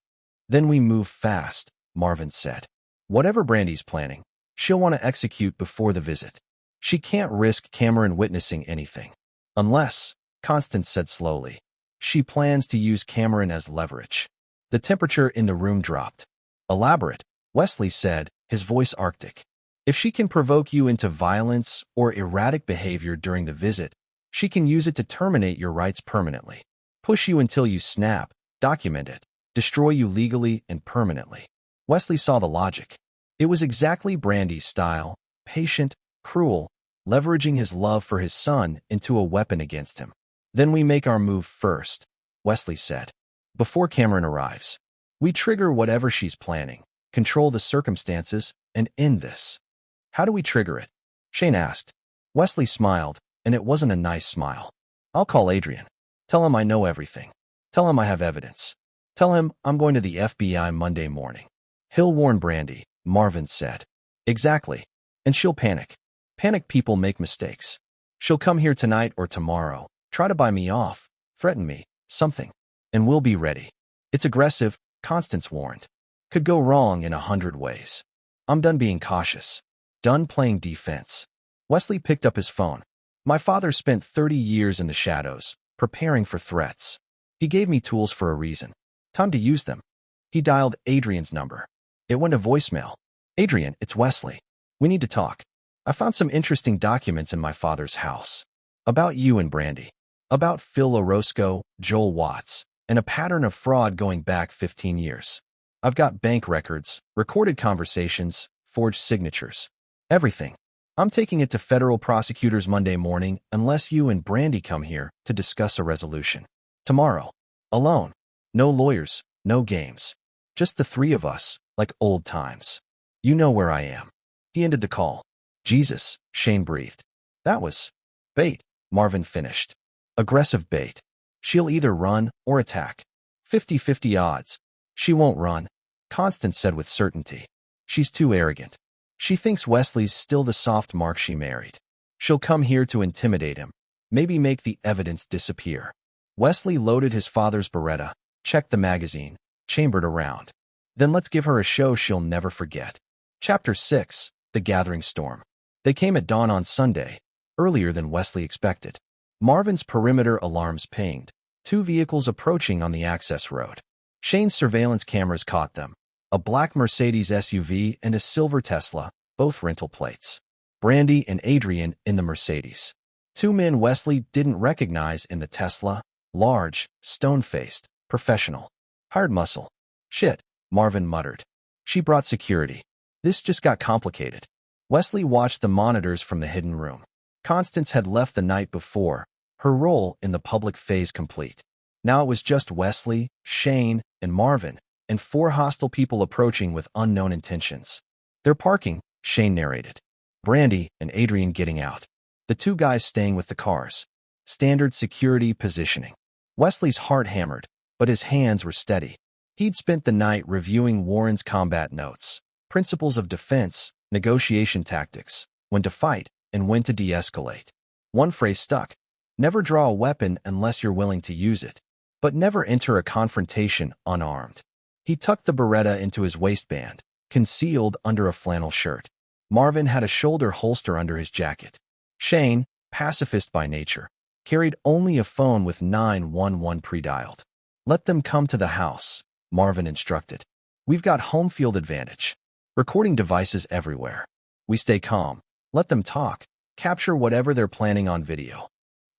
Then we move fast, Marvin said. Whatever Brandy's planning, she'll want to execute before the visit. She can't risk Cameron witnessing anything. Unless, Constance said slowly, she plans to use Cameron as leverage. The temperature in the room dropped. Elaborate, Wesley said, his voice arctic. If she can provoke you into violence or erratic behavior during the visit, she can use it to terminate your rights permanently. Push you until you snap, document it, destroy you legally and permanently. Wesley saw the logic. It was exactly Brandy's style, patient, cruel, leveraging his love for his son into a weapon against him. Then we make our move first, Wesley said. Before Cameron arrives, we trigger whatever she's planning, control the circumstances, and end this. How do we trigger it? Shane asked. Wesley smiled, and it wasn't a nice smile. I'll call Adrian. Tell him I know everything. Tell him I have evidence. Tell him I'm going to the FBI Monday morning. He'll warn Brandy, Marvin said. Exactly. And she'll panic. Panic people make mistakes. She'll come here tonight or tomorrow, try to buy me off, threaten me, something. And we'll be ready. It's aggressive, Constance warned. Could go wrong in 100 ways. I'm done being cautious. Done playing defense. Wesley picked up his phone. My father spent 30 years in the shadows, preparing for threats. He gave me tools for a reason. Time to use them. He dialed Adrian's number. It went to voicemail. Adrian, it's Wesley. We need to talk. I found some interesting documents in my father's house. About you and Brandy. About Phil Orozco, Joel Watts, and a pattern of fraud going back 15 years. I've got bank records, recorded conversations, forged signatures. Everything. I'm taking it to federal prosecutors Monday morning unless you and Brandy come here to discuss a resolution. Tomorrow. Alone. No lawyers, no games. Just the three of us, like old times. You know where I am. He ended the call. Jesus, Shane breathed. That was bait, Marvin finished. Aggressive bait. She'll either run or attack. 50-50 odds. She won't run, Constance said with certainty. She's too arrogant. She thinks Wesley's still the soft mark she married. She'll come here to intimidate him, maybe make the evidence disappear. Wesley loaded his father's Beretta, checked the magazine, chambered around. Then let's give her a show she'll never forget. Chapter 6, The Gathering Storm. They came at dawn on Sunday, earlier than Wesley expected. Marvin's perimeter alarms pinged, 2 vehicles approaching on the access road. Shane's surveillance cameras caught them. A black Mercedes SUV and a silver Tesla, both rental plates. Brandy and Adrian in the Mercedes. 2 men Wesley didn't recognize in the Tesla, large, stone-faced, professional. Hired muscle. Shit, Marvin muttered. She brought security. This just got complicated. Wesley watched the monitors from the hidden room. Constance had left the night before, her role in the public phase complete. Now it was just Wesley, Shane, and Marvin, and 4 hostile people approaching with unknown intentions. They're parking, Shane narrated. Brandy and Adrian getting out. The 2 guys staying with the cars. Standard security positioning. Wesley's heart hammered, but his hands were steady. He'd spent the night reviewing Warren's combat notes, principles of defense, negotiation tactics, when to fight and when to de-escalate. One phrase stuck. Never draw a weapon unless you're willing to use it, but never enter a confrontation unarmed. He tucked the Beretta into his waistband, concealed under a flannel shirt. Marvin had a shoulder holster under his jacket. Shane, pacifist by nature, carried only a phone with 911 pre-dialed. Let them come to the house, Marvin instructed. We've got home field advantage. Recording devices everywhere. We stay calm. Let them talk. Capture whatever they're planning on video.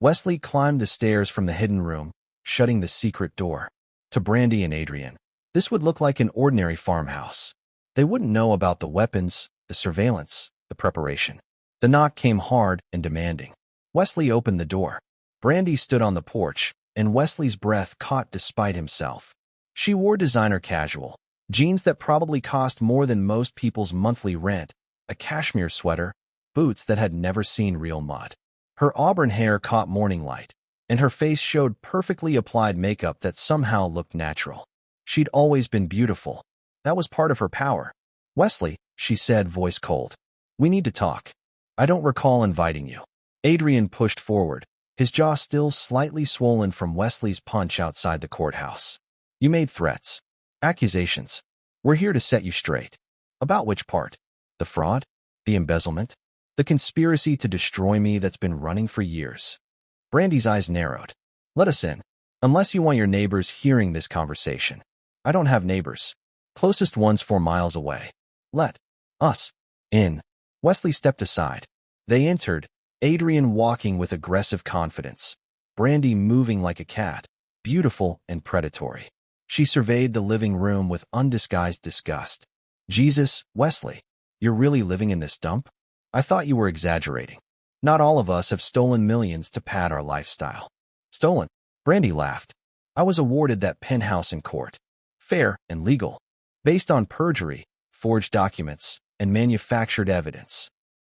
Wesley climbed the stairs from the hidden room, shutting the secret door. To Brandy and Adrian, this would look like an ordinary farmhouse. They wouldn't know about the weapons, the surveillance, the preparation. The knock came hard and demanding. Wesley opened the door. Brandy stood on the porch, and Wesley's breath caught despite himself. She wore designer casual, jeans that probably cost more than most people's monthly rent, a cashmere sweater, boots that had never seen real mud. Her auburn hair caught morning light, and her face showed perfectly applied makeup that somehow looked natural. She'd always been beautiful. That was part of her power. Wesley, she said, voice cold. We need to talk. I don't recall inviting you. Adrian pushed forward, his jaw still slightly swollen from Wesley's punch outside the courthouse. You made threats. Accusations. We're here to set you straight. About which part? The fraud? The embezzlement? The conspiracy to destroy me that's been running for years. Brandy's eyes narrowed. Let us in. Unless you want your neighbors hearing this conversation. I don't have neighbors. Closest one's 4 miles away. Let us in. Wesley stepped aside. They entered, Adrian walking with aggressive confidence, Brandy moving like a cat, beautiful and predatory. She surveyed the living room with undisguised disgust. Jesus, Wesley, you're really living in this dump? I thought you were exaggerating. Not all of us have stolen millions to pad our lifestyle. Stolen? Brandy laughed. I was awarded that penthouse in court. Fair and legal. Based on perjury, forged documents, and manufactured evidence.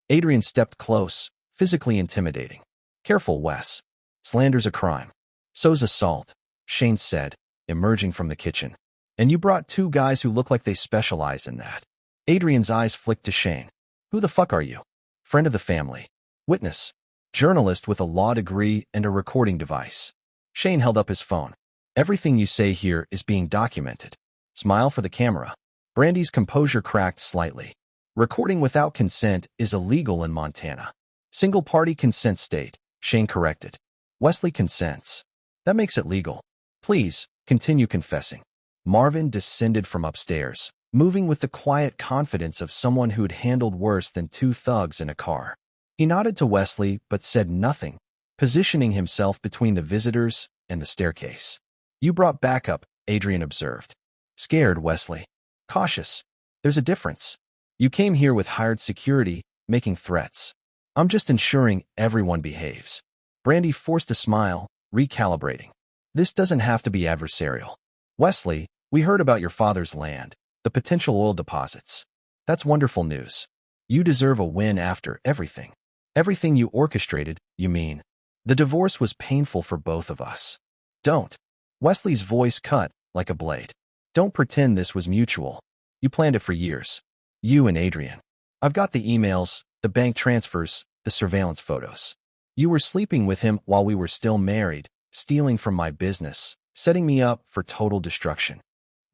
Adrian stepped close, physically intimidating. Careful, Wes. Slander's a crime. So's assault, Shane said, emerging from the kitchen. And you brought 2 guys who look like they specialize in that. Adrian's eyes flicked to Shane. Who the fuck are you? Friend of the family. Witness. Journalist with a law degree and a recording device. Shane held up his phone. Everything you say here is being documented. Smile for the camera. Brandy's composure cracked slightly. Recording without consent is illegal in Montana. Single-party consent state, Shane corrected. Wesley consents. That makes it legal. Please, continue confessing. Marvin descended from upstairs, moving with the quiet confidence of someone who'd handled worse than 2 thugs in a car. He nodded to Wesley but said nothing, positioning himself between the visitors and the staircase. You brought backup, Adrian observed. Scared, Wesley. Cautious. There's a difference. You came here with hired security, making threats. I'm just ensuring everyone behaves. Brandy forced a smile, recalibrating. This doesn't have to be adversarial. Wesley, we heard about your father's land, the potential oil deposits. That's wonderful news. You deserve a win after everything. Everything you orchestrated, you mean. The divorce was painful for both of us. Don't. Wesley's voice cut like a blade. Don't pretend this was mutual. You planned it for years. You and Adrian. I've got the emails, the bank transfers, the surveillance photos. You were sleeping with him while we were still married, stealing from my business, setting me up for total destruction.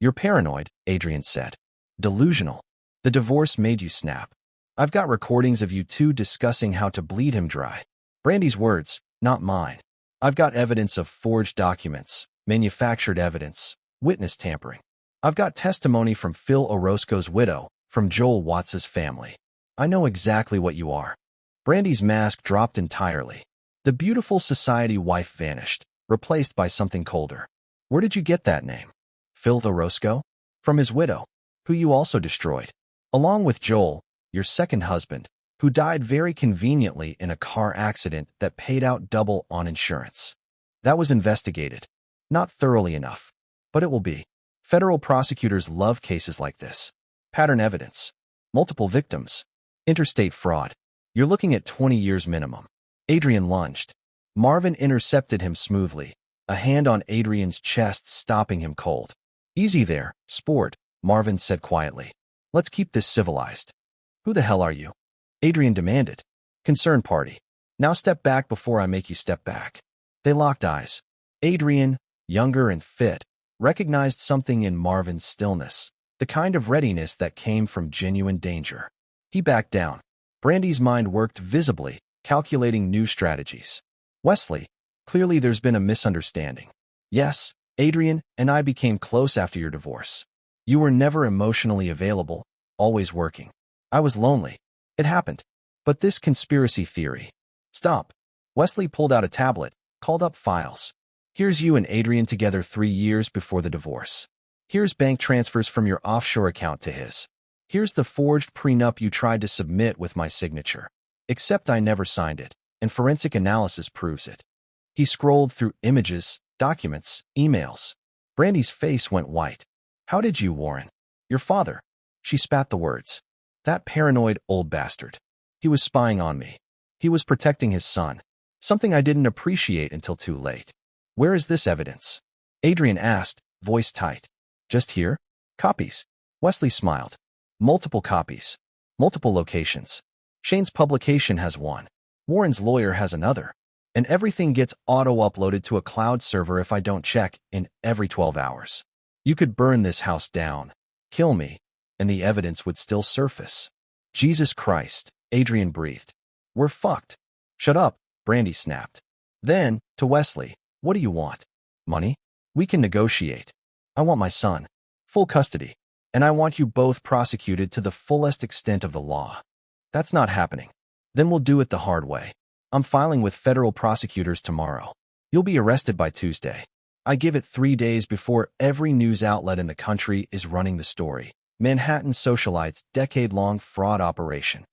You're paranoid, Adrian said. Delusional. The divorce made you snap. I've got recordings of you 2 discussing how to bleed him dry. Brandy's words, not mine. I've got evidence of forged documents, manufactured evidence, witness tampering. I've got testimony from Phil Orozco's widow, from Joel Watts's family. I know exactly what you are. Brandy's mask dropped entirely. The beautiful society wife vanished, replaced by something colder. Where did you get that name? Phil Orozco? From his widow, who you also destroyed. Along with Joel, your second husband, who died very conveniently in a car accident that paid out double on insurance. That was investigated. Not thoroughly enough. But it will be. Federal prosecutors love cases like this. Pattern evidence. Multiple victims. Interstate fraud. You're looking at 20 years minimum. Adrian lunged. Marvin intercepted him smoothly, a hand on Adrian's chest stopping him cold. Easy there, sport, Marvin said quietly. Let's keep this civilized. Who the hell are you? Adrian demanded. Concerned party. Now step back before I make you step back. They locked eyes. Adrian, younger and fit, recognized something in Marvin's stillness, the kind of readiness that came from genuine danger. He backed down. Brandy's mind worked visibly, calculating new strategies. Wesley, clearly there's been a misunderstanding. Yes, Adrian and I became close after your divorce. You were never emotionally available, always working. I was lonely. It happened. But this conspiracy theory. Stop. Wesley pulled out a tablet, called up files. Here's you and Adrian together 3 years before the divorce. Here's bank transfers from your offshore account to his. Here's the forged prenup you tried to submit with my signature. Except I never signed it, and forensic analysis proves it. He scrolled through images, documents, emails. Brandy's face went white. How did you, Warren? Your father. She spat the words. That paranoid old bastard. He was spying on me. He was protecting his son. Something I didn't appreciate until too late. Where is this evidence? Adrian asked, voice tight. Just here? Copies. Wesley smiled. Multiple copies. Multiple locations. Shane's publication has one. Warren's lawyer has another. And everything gets auto-uploaded to a cloud server if I don't check in every 12 hours. You could burn this house down, kill me, and the evidence would still surface. Jesus Christ, Adrian breathed. We're fucked. Shut up, Brandy snapped. Then, to Wesley, what do you want? Money? We can negotiate. I want my son. Full custody. And I want you both prosecuted to the fullest extent of the law. That's not happening. Then we'll do it the hard way. I'm filing with federal prosecutors tomorrow. You'll be arrested by Tuesday. I give it 3 days before every news outlet in the country is running the story. Manhattan socialites' decade-long fraud operation.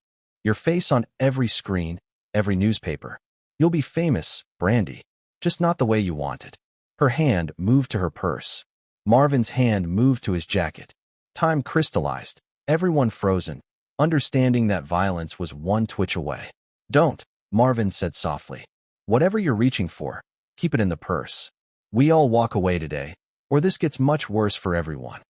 Your face on every screen, every newspaper. You'll be famous, Brandy. Just not the way you want it. Her hand moved to her purse. Marvin's hand moved to his jacket. Time crystallized, everyone frozen, understanding that violence was one twitch away. Don't, Marvin said softly. Whatever you're reaching for, keep it in the purse. We all walk away today, or this gets much worse for everyone.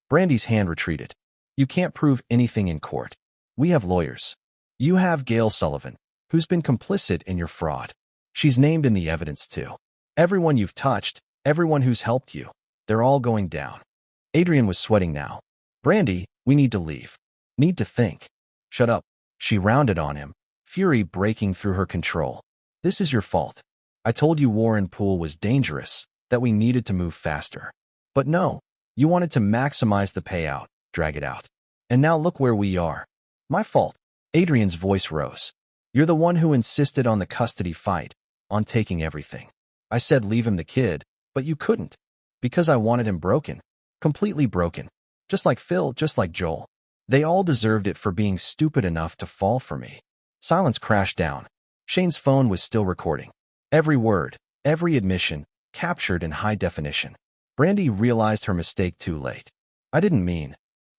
Brandy's hand retreated. You can't prove anything in court. We have lawyers. You have Gail Sullivan, who's been complicit in your fraud. She's named in the evidence too. Everyone you've touched, everyone who's helped you, they're all going down. Adrian was sweating now. Brandy, we need to leave. Need to think. Shut up. She rounded on him, fury breaking through her control. This is your fault. I told you Warren Poole was dangerous, that we needed to move faster. But no, you wanted to maximize the payout, drag it out. And now look where we are. My fault. Adrian's voice rose. You're the one who insisted on the custody fight, on taking everything. I said leave him the kid, but you couldn't. Because I wanted him broken. Completely broken. Just like Phil, just like Joel. They all deserved it for being stupid enough to fall for me. Silence crashed down. Shane's phone was still recording. Every word, every admission, captured in high definition. Brandy realized her mistake too late. I didn't mean.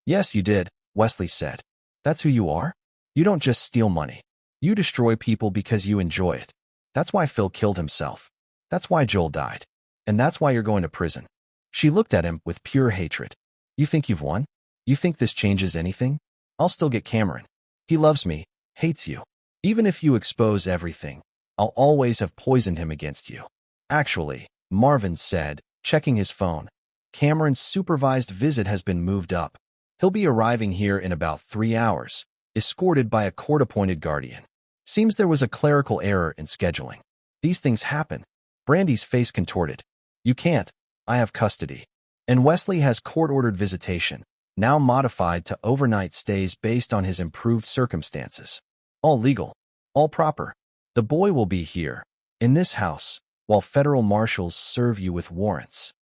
Yes, you did, Wesley said. That's who you are? You don't just steal money. You destroy people because you enjoy it. That's why Phil killed himself. That's why Joel died. And that's why you're going to prison. She looked at him with pure hatred. You think you've won? You think this changes anything? I'll still get Cameron. He loves me, hates you. Even if you expose everything, I'll always have poisoned him against you. Actually, Marvin said, checking his phone, Cameron's supervised visit has been moved up. He'll be arriving here in about 3 hours, escorted by a court-appointed guardian. Seems there was a clerical error in scheduling. These things happen. Brandy's face contorted. You can't. I have custody. And Wesley has court-ordered visitation, now modified to overnight stays based on his improved circumstances. All legal. All proper. The boy will be here, in this house, while federal marshals serve you with warrants.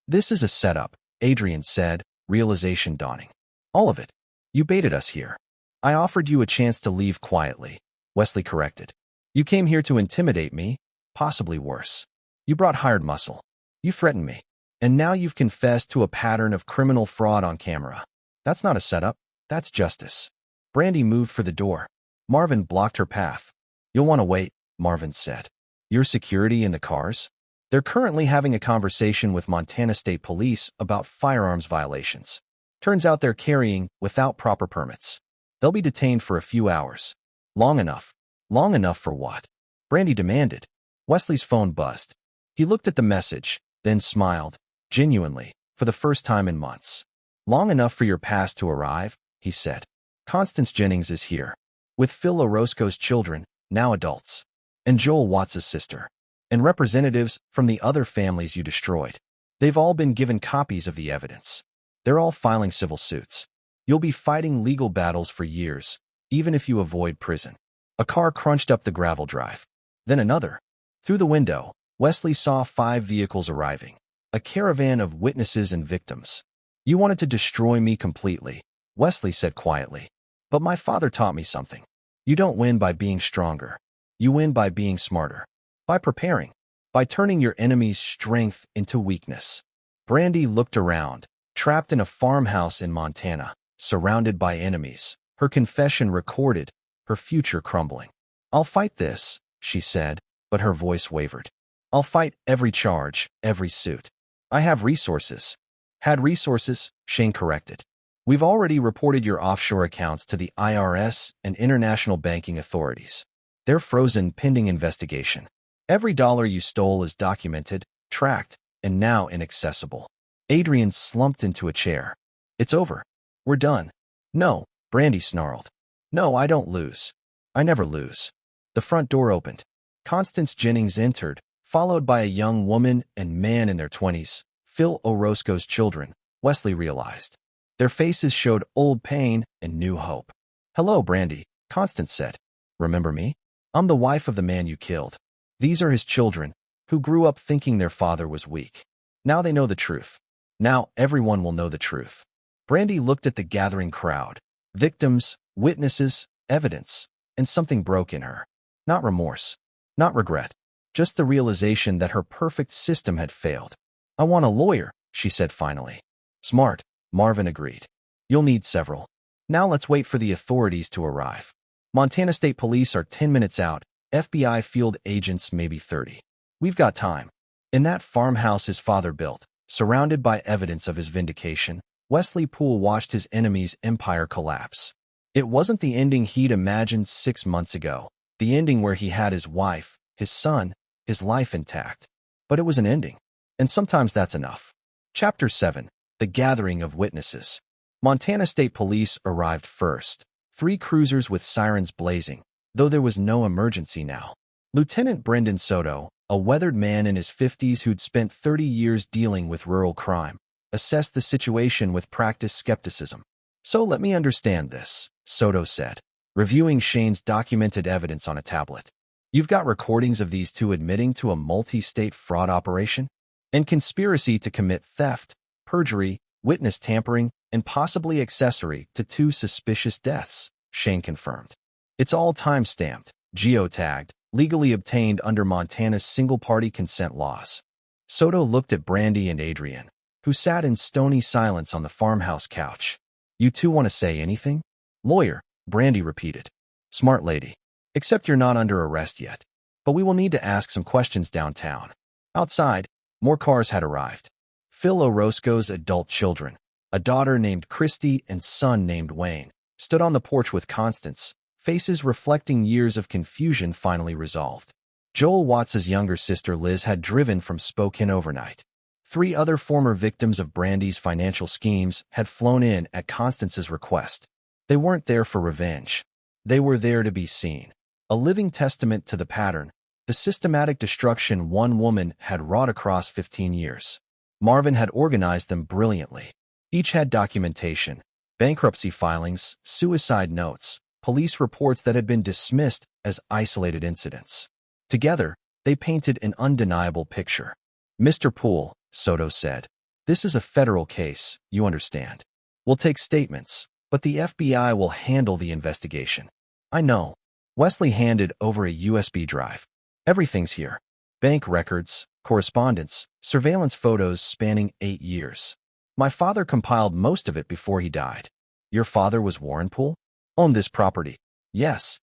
This is a setup, Adrian said, realization dawning. All of it. You baited us here. I offered you a chance to leave quietly, Wesley corrected. You came here to intimidate me, possibly worse. You brought hired muscle. You threatened me. And now you've confessed to a pattern of criminal fraud on camera. That's not a setup. That's justice. Brandy moved for the door. Marvin blocked her path. You'll want to wait, Marvin said. Your security in the cars? They're currently having a conversation with Montana State Police about firearms violations. Turns out they're carrying without proper permits. They'll be detained for a few hours. Long enough. Long enough for what? Brandy demanded. Wesley's phone buzzed. He looked at the message, then smiled, genuinely, for the first time in months. Long enough for your past to arrive, he said. Constance Jennings is here. With Phil Orozco's children, now adults. And Joel Watts' sister. And representatives from the other families you destroyed. They've all been given copies of the evidence. They're all filing civil suits. You'll be fighting legal battles for years, even if you avoid prison. A car crunched up the gravel drive. Then another. Through the window, Wesley saw 5 vehicles arriving, a caravan of witnesses and victims. You wanted to destroy me completely, Wesley said quietly. But my father taught me something. You don't win by being stronger. You win by being smarter. By preparing. By turning your enemy's strength into weakness. Brandy looked around, trapped in a farmhouse in Montana, surrounded by enemies, her confession recorded, her future crumbling. I'll fight this, she said, but her voice wavered. I'll fight every charge, every suit. I have resources. Had resources, Shane corrected. We've already reported your offshore accounts to the IRS and international banking authorities. They're frozen pending investigation. Every dollar you stole is documented, tracked, and now inaccessible. Adrian slumped into a chair. It's over. We're done. No, Brandy snarled. No, I don't lose. I never lose. The front door opened. Constance Jennings entered, followed by a young woman and man in their 20s, Phil Orozco's children, Wesley realized. Their faces showed old pain and new hope. Hello, Brandy, Constance said. Remember me? I'm the wife of the man you killed. These are his children, who grew up thinking their father was weak. Now they know the truth. Now everyone will know the truth. Brandy looked at the gathering crowd. Victims, witnesses, evidence, and something broke in her. Not remorse. Not regret. Just the realization that her perfect system had failed. I want a lawyer, she said finally. Smart, Marvin agreed. You'll need several. Now let's wait for the authorities to arrive. Montana State Police are 10 minutes out, FBI field agents maybe 30. We've got time. In that farmhouse his father built, surrounded by evidence of his vindication, Wesley Poole watched his enemy's empire collapse. It wasn't the ending he'd imagined 6 months ago, the ending where he had his wife, his son, his life intact. But it was an ending. And sometimes that's enough. Chapter 7. The Gathering of Witnesses. Montana State Police arrived first. 3 cruisers with sirens blazing, though there was no emergency now. Lieutenant Brendan Soto, a weathered man in his 50s who'd spent 30 years dealing with rural crime, assessed the situation with practiced skepticism. So let me understand this, Soto said, reviewing Shane's documented evidence on a tablet. You've got recordings of these 2 admitting to a multi-state fraud operation and conspiracy to commit theft, perjury, witness tampering, and possibly accessory to 2 suspicious deaths, Shane confirmed. It's all time-stamped, geotagged, legally obtained under Montana's single-party consent laws. Soto looked at Brandy and Adrian, who sat in stony silence on the farmhouse couch. You 2 want to say anything? Lawyer, Brandy repeated. Smart lady. Except you're not under arrest yet. But we will need to ask some questions downtown. Outside, more cars had arrived. Phil Orozco's adult children, a daughter named Christy and son named Wayne, stood on the porch with Constance, faces reflecting years of confusion finally resolved. Joel Watts's younger sister Liz had driven from Spokane overnight. 3 other former victims of Brandy's financial schemes had flown in at Constance's request. They weren't there for revenge. They were there to be seen. A living testament to the pattern, the systematic destruction one woman had wrought across 15 years. Marvin had organized them brilliantly. Each had documentation, bankruptcy filings, suicide notes, police reports that had been dismissed as isolated incidents. Together, they painted an undeniable picture. Mr. Poole, Soto said, this is a federal case, you understand. We'll take statements, but the FBI will handle the investigation. I know. Wesley handed over a USB drive. Everything's here. Bank records, correspondence, surveillance photos spanning 8 years. My father compiled most of it before he died. Your father was Warren Poole? Owned this property? Yes.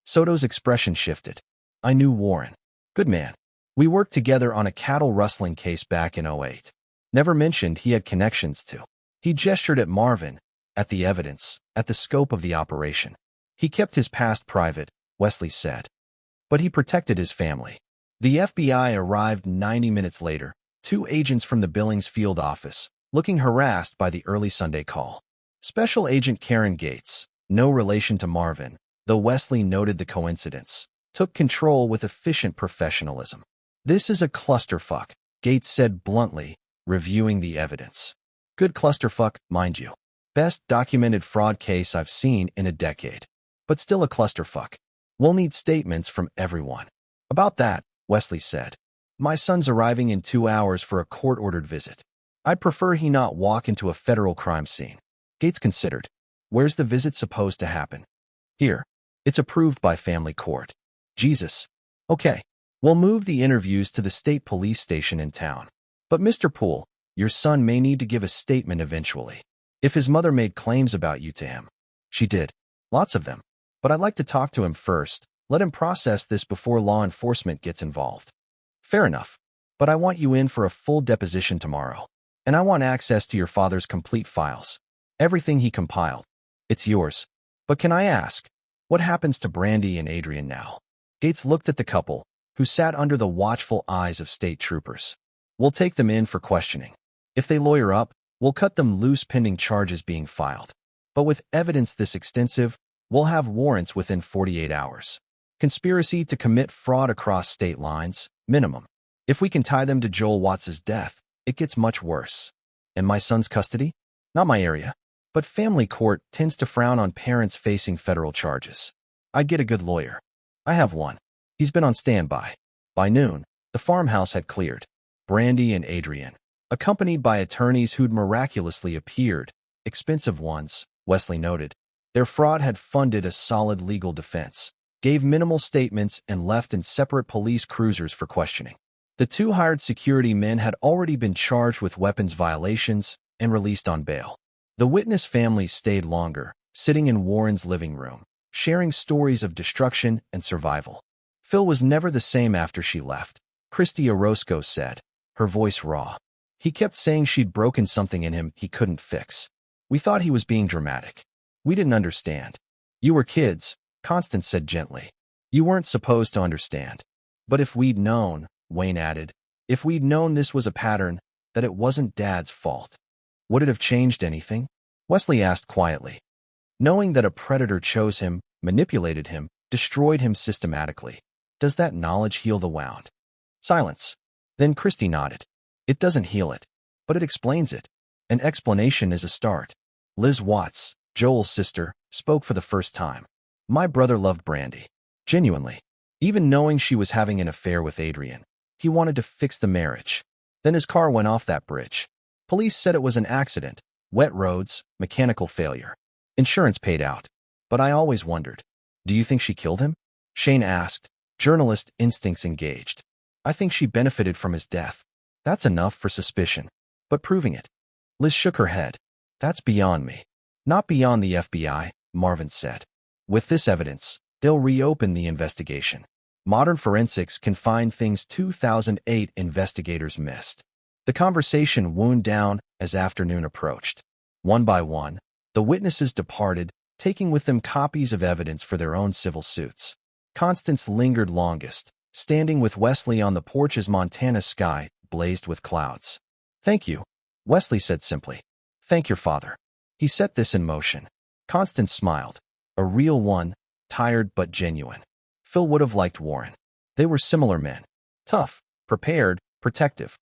Soto's expression shifted. I knew Warren. Good man. We worked together on a cattle rustling case back in '08. Never mentioned he had connections to. He gestured at Marvin, at the evidence, at the scope of the operation. He kept his past private, Wesley said. But he protected his family. The FBI arrived 90 minutes later, 2 agents from the Billings field office, looking harassed by the early Sunday call. Special Agent Karen Gates, no relation to Marvin, though Wesley noted the coincidence, took control with efficient professionalism. This is a clusterfuck, Gates said bluntly, reviewing the evidence. Good clusterfuck, mind you. Best documented fraud case I've seen in a decade. But still a clusterfuck. We'll need statements from everyone. About that, Wesley said. My son's arriving in 2 hours for a court-ordered visit. I'd prefer he not walk into a federal crime scene. Gates considered. Where's the visit supposed to happen? Here. It's approved by family court. Jesus. Okay. We'll move the interviews to the state police station in town. But Mr. Poole, your son may need to give a statement eventually. If his mother made claims about you to him. She did. Lots of them. But I'd like to talk to him first. Let him process this before law enforcement gets involved. Fair enough. But I want you in for a full deposition tomorrow. And I want access to your father's complete files. Everything he compiled. It's yours. But can I ask, what happens to Brandy and Adrian now? Gates looked at the couple, who sat under the watchful eyes of state troopers. We'll take them in for questioning. If they lawyer up, we'll cut them loose pending charges being filed. But with evidence this extensive, we'll have warrants within 48 hours. Conspiracy to commit fraud across state lines, minimum. If we can tie them to Joel Watts's death, it gets much worse. And my son's custody? Not my area. But family court tends to frown on parents facing federal charges. I'd get a good lawyer. I have one. He's been on standby. By noon, the farmhouse had cleared. Brandy and Adrian, accompanied by attorneys who'd miraculously appeared, expensive ones, Wesley noted. Their fraud had funded a solid legal defense, gave minimal statements, and left in separate police cruisers for questioning. The 2 hired security men had already been charged with weapons violations and released on bail. The witness families stayed longer, sitting in Warren's living room, sharing stories of destruction and survival. Phil was never the same after she left, Christy Orozco said, her voice raw. He kept saying she'd broken something in him he couldn't fix. We thought he was being dramatic. We didn't understand. You were kids, Constance said gently. You weren't supposed to understand. But if we'd known, Wayne added, if we'd known this was a pattern, that it wasn't Dad's fault. Would it have changed anything? Wesley asked quietly. Knowing that a predator chose him, manipulated him, destroyed him systematically. Does that knowledge heal the wound? Silence. Then Christy nodded. It doesn't heal it, but it explains it. An explanation is a start. Liz Watts, Joel's sister, spoke for the first time. My brother loved Brandy. Genuinely. Even knowing she was having an affair with Adrian. He wanted to fix the marriage. Then his car went off that bridge. Police said it was an accident, wet roads, mechanical failure. Insurance paid out. But I always wondered. Do you think she killed him? Shane asked, journalist instincts engaged. I think she benefited from his death. That's enough for suspicion. But proving it. Liz shook her head. That's beyond me. Not beyond the FBI, Marvin said. With this evidence, they'll reopen the investigation. Modern forensics can find things 2008 investigators missed. The conversation wound down as afternoon approached. One by one, the witnesses departed, taking with them copies of evidence for their own civil suits. Constance lingered longest, standing with Wesley on the porch as Montana's sky blazed with clouds. Thank you, Wesley said simply. Thank your father. He set this in motion. Constance smiled. A real one, tired but genuine. Phil would have liked Warren. They were similar men. Tough, prepared, protective.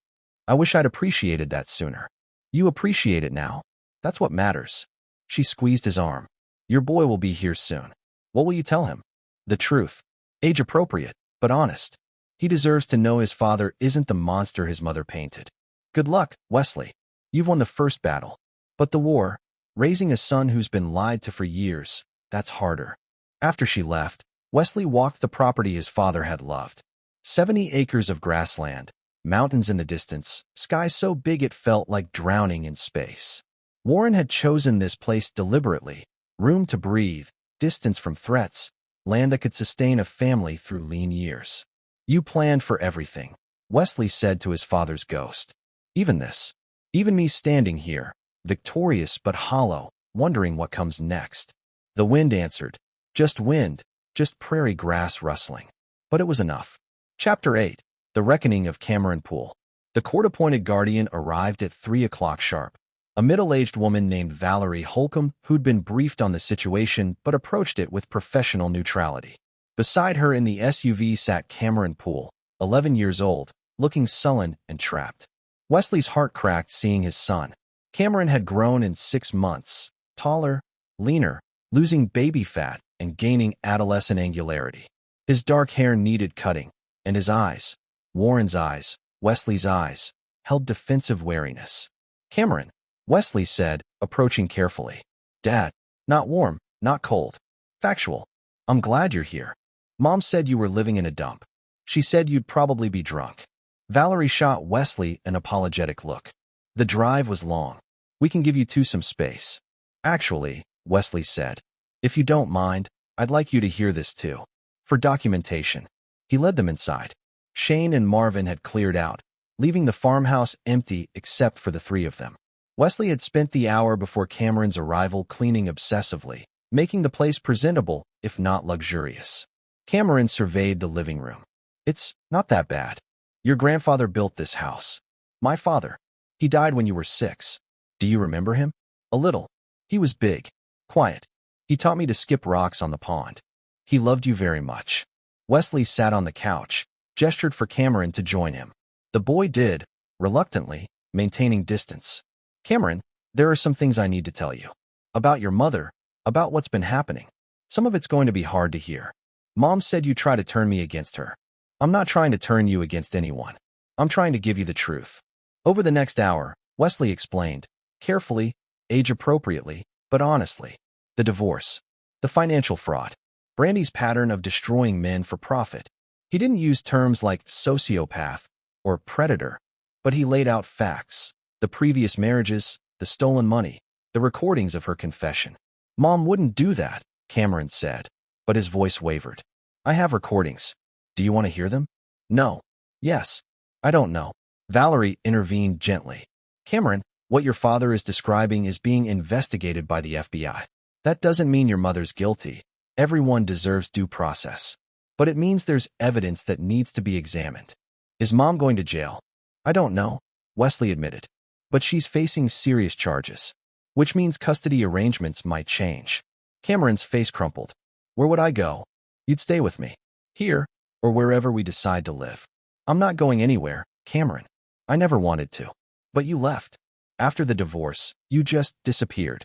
I wish I'd appreciated that sooner. You appreciate it now. That's what matters. She squeezed his arm. Your boy will be here soon. What will you tell him? The truth. Age appropriate, but honest. He deserves to know his father isn't the monster his mother painted. Good luck, Wesley. You've won the first battle. But the war, raising a son who's been lied to for years, that's harder. After she left, Wesley walked the property his father had loved. 70 acres of grassland, mountains in the distance, sky so big it felt like drowning in space. Warren had chosen this place deliberately, room to breathe, distance from threats, land that could sustain a family through lean years. You planned for everything, Wesley said to his father's ghost. Even this. Even me standing here, victorious but hollow, wondering what comes next. The wind answered. Just wind, just prairie grass rustling. But it was enough. Chapter 8. The Reckoning of Cameron Poole. The court-appointed guardian arrived at 3 o'clock sharp. A middle-aged woman named Valerie Holcomb, who'd been briefed on the situation but approached it with professional neutrality. Beside her in the SUV sat Cameron Poole, 11 years old, looking sullen and trapped. Wesley's heart cracked seeing his son. Cameron had grown in 6 months, taller, leaner, losing baby fat and gaining adolescent angularity. His dark hair needed cutting, and his eyes, Warren's eyes, Wesley's eyes, held defensive wariness. Cameron, Wesley said, approaching carefully. Dad, not warm, not cold. Factual. I'm glad you're here. Mom said you were living in a dump. She said you'd probably be drunk. Valerie shot Wesley an apologetic look. The drive was long. We can give you two some space. Actually, Wesley said, if you don't mind, I'd like you to hear this too. For documentation. He led them inside. Shane and Marvin had cleared out, leaving the farmhouse empty except for the three of them. Wesley had spent the hour before Cameron's arrival cleaning obsessively, making the place presentable, if not luxurious. Cameron surveyed the living room. It's not that bad. Your grandfather built this house. My father. He died when you were 6. Do you remember him? A little. He was big, quiet. He taught me to skip rocks on the pond. He loved you very much. Wesley sat on the couch, gestured for Cameron to join him. The boy did, reluctantly, maintaining distance. Cameron, there are some things I need to tell you. About your mother, about what's been happening. Some of it's going to be hard to hear. Mom said you try to turn me against her. I'm not trying to turn you against anyone. I'm trying to give you the truth. Over the next hour, Wesley explained, carefully, age-appropriately, but honestly. The divorce. The financial fraud. Brandy's pattern of destroying men for profit. He didn't use terms like sociopath or predator, but he laid out facts. The previous marriages, the stolen money, the recordings of her confession. Mom wouldn't do that, Cameron said, but his voice wavered. I have recordings. Do you want to hear them? No. Yes. I don't know. Valerie intervened gently. Cameron, what your father is describing is being investigated by the FBI. That doesn't mean your mother's guilty. Everyone deserves due process. But it means there's evidence that needs to be examined. Is Mom going to jail? I don't know, Wesley admitted. But she's facing serious charges, which means custody arrangements might change. Cameron's face crumpled. Where would I go? You'd stay with me. Here, or wherever we decide to live. I'm not going anywhere, Cameron. I never wanted to. But you left. After the divorce, you just disappeared.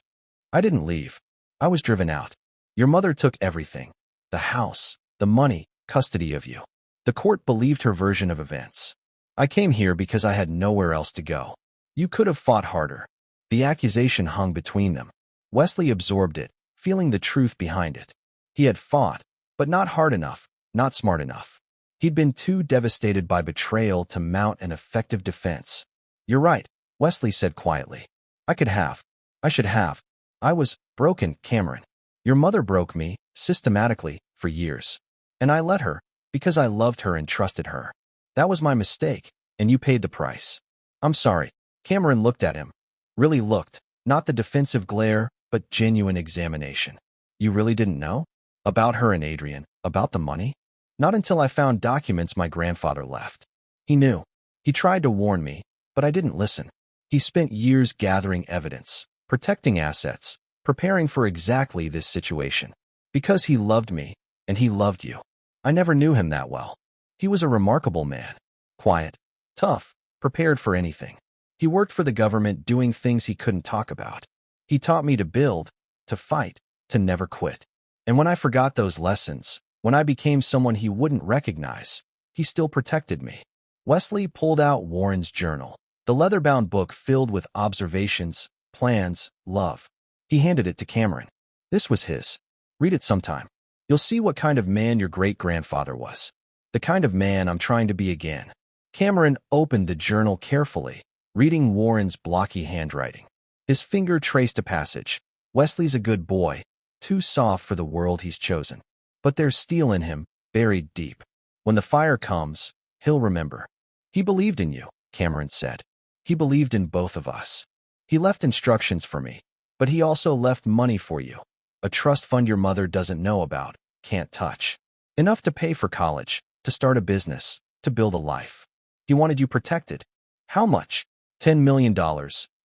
I didn't leave. I was driven out. Your mother took everything. The house, the money, custody of you. The court believed her version of events. I came here because I had nowhere else to go. You could have fought harder. The accusation hung between them. Wesley absorbed it, feeling the truth behind it. He had fought, but not hard enough, not smart enough. He'd been too devastated by betrayal to mount an effective defense. You're right, Wesley said quietly. I should have. I was broken, Cameron. Your mother broke me, systematically, for years. And I let her, because I loved her and trusted her. That was my mistake, and you paid the price. I'm sorry. Cameron looked at him. Really looked, not the defensive glare, but genuine examination. You really didn't know? About her and Adrian, about the money? Not until I found documents my grandfather left. He knew. He tried to warn me, but I didn't listen. He spent years gathering evidence, protecting assets, preparing for exactly this situation. Because he loved me, and he loved you. I never knew him that well. He was a remarkable man. Quiet, tough, prepared for anything. He worked for the government doing things he couldn't talk about. He taught me to build, to fight, to never quit. And when I forgot those lessons, when I became someone he wouldn't recognize, he still protected me. Wesley pulled out Warren's journal, the leather-bound book filled with observations, plans, love. He handed it to Cameron. This was his. Read it sometime. You'll see what kind of man your great-grandfather was. The kind of man I'm trying to be again. Cameron opened the journal carefully, reading Warren's blocky handwriting. His finger traced a passage. Wesley's a good boy, too soft for the world he's chosen. But there's steel in him, buried deep. When the fire comes, he'll remember. He believed in you, Cameron said. He believed in both of us. He left instructions for me, but he also left money for you. A trust fund your mother doesn't know about, can't touch. Enough to pay for college, to start a business, to build a life. He wanted you protected. How much? $10 million,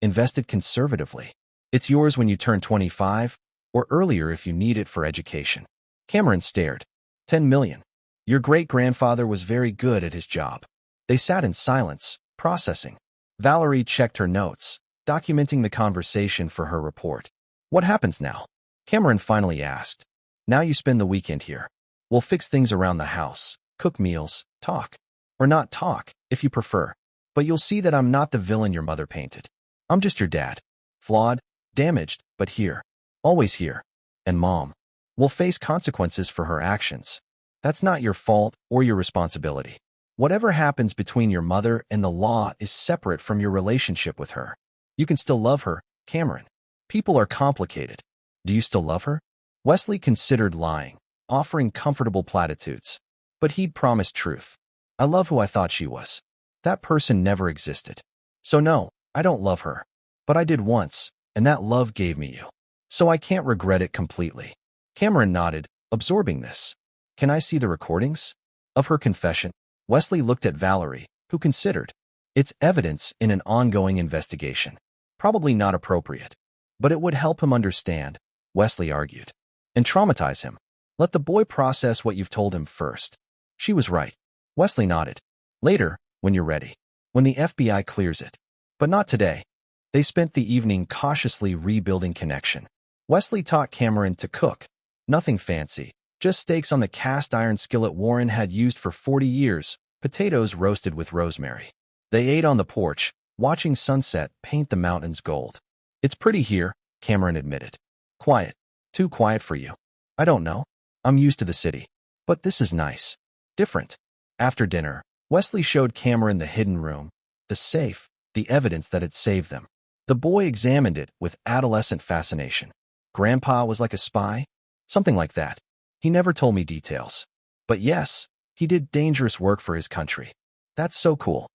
invested conservatively. It's yours when you turn 25, or earlier if you need it for education. Cameron stared. 10 million. Your great-grandfather was very good at his job. They sat in silence, processing. Valerie checked her notes, documenting the conversation for her report. What happens now? Cameron finally asked. Now you spend the weekend here. We'll fix things around the house, cook meals, talk. Or not talk, if you prefer. But you'll see that I'm not the villain your mother painted. I'm just your dad. Flawed, damaged, but here. Always here. And Mom will face consequences for her actions. That's not your fault or your responsibility. Whatever happens between your mother and the law is separate from your relationship with her. You can still love her, Cameron. People are complicated. Do you still love her? Wesley considered lying, offering comfortable platitudes. But he'd promised truth. I love who I thought she was. That person never existed. So no, I don't love her. But I did once, and that love gave me you. So I can't regret it completely. Cameron nodded, absorbing this. Can I see the recordings? Of her confession? Wesley looked at Valerie, who considered. It's evidence in an ongoing investigation. Probably not appropriate. But it would help him understand, Wesley argued. And traumatize him. Let the boy process what you've told him first. She was right. Wesley nodded. Later, when you're ready. When the FBI clears it. But not today. They spent the evening cautiously rebuilding connection. Wesley taught Cameron to cook. Nothing fancy. Just steaks on the cast iron skillet Warren had used for 40 years, potatoes roasted with rosemary. They ate on the porch, watching sunset paint the mountains gold. It's pretty here, Cameron admitted. Quiet. Too quiet for you. I don't know. I'm used to the city. But this is nice. Different. After dinner, Wesley showed Cameron the hidden room, the safe, the evidence that had saved them. The boy examined it with adolescent fascination. Grandpa was like a spy? Something like that. He never told me details. But yes, he did dangerous work for his country. That's so cool.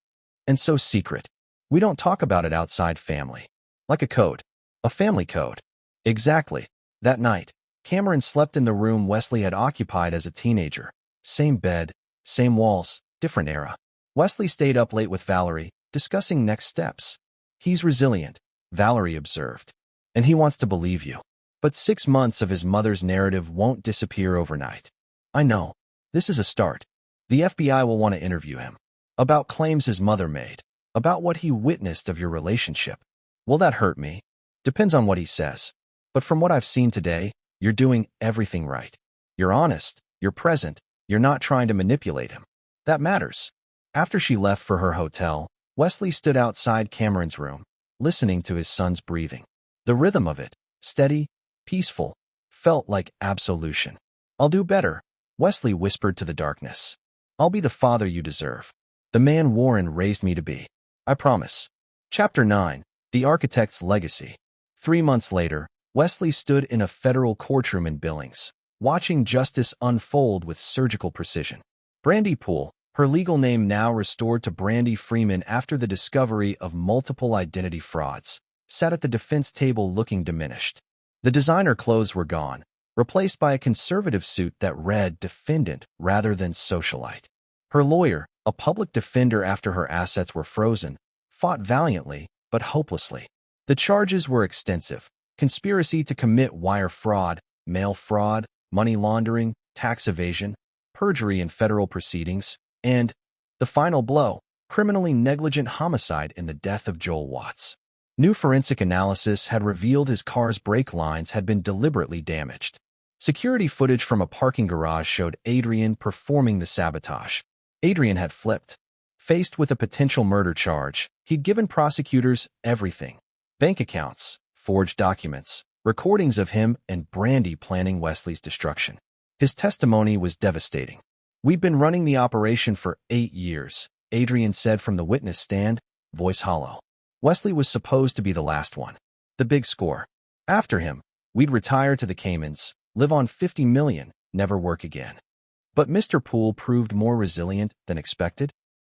And so secret. We don't talk about it outside family. Like a code. A family code. Exactly. That night, Cameron slept in the room Wesley had occupied as a teenager. Same bed, same walls, different era. Wesley stayed up late with Valerie, discussing next steps. He's resilient, Valerie observed. And he wants to believe you. But 6 months of his mother's narrative won't disappear overnight. I know. This is a start. The FBI will want to interview him. About claims his mother made. About what he witnessed of your relationship. Will that hurt me? Depends on what he says. But from what I've seen today, you're doing everything right. You're honest, you're present, you're not trying to manipulate him. That matters. After she left for her hotel, Wesley stood outside Cameron's room, listening to his son's breathing. The rhythm of it, steady, peaceful, felt like absolution. I'll do better, Wesley whispered to the darkness. I'll be the father you deserve. The man Warren raised me to be. I promise. Chapter 9. The Architect's Legacy. 3 months later, Wesley stood in a federal courtroom in Billings, watching justice unfold with surgical precision. Brandy Poole, her legal name now restored to Brandy Freeman after the discovery of multiple identity frauds, sat at the defense table looking diminished. The designer clothes were gone, replaced by a conservative suit that read defendant rather than socialite. Her lawyer, a public defender after her assets were frozen, fought valiantly but hopelessly. The charges were extensive: conspiracy to commit wire fraud, mail fraud, money laundering, tax evasion, perjury in federal proceedings, and, the final blow, criminally negligent homicide in the death of Joel Watts. New forensic analysis had revealed his car's brake lines had been deliberately damaged. Security footage from a parking garage showed Adrian performing the sabotage. Adrian had flipped. Faced with a potential murder charge, he'd given prosecutors everything: bank accounts, forged documents, recordings of him and Brandy planning Wesley's destruction. His testimony was devastating. We'd been running the operation for 8 years, Adrian said from the witness stand, voice hollow. Wesley was supposed to be the last one. The big score. After him, we'd retire to the Caymans, live on $50 million, never work again. But Mr. Poole proved more resilient than expected.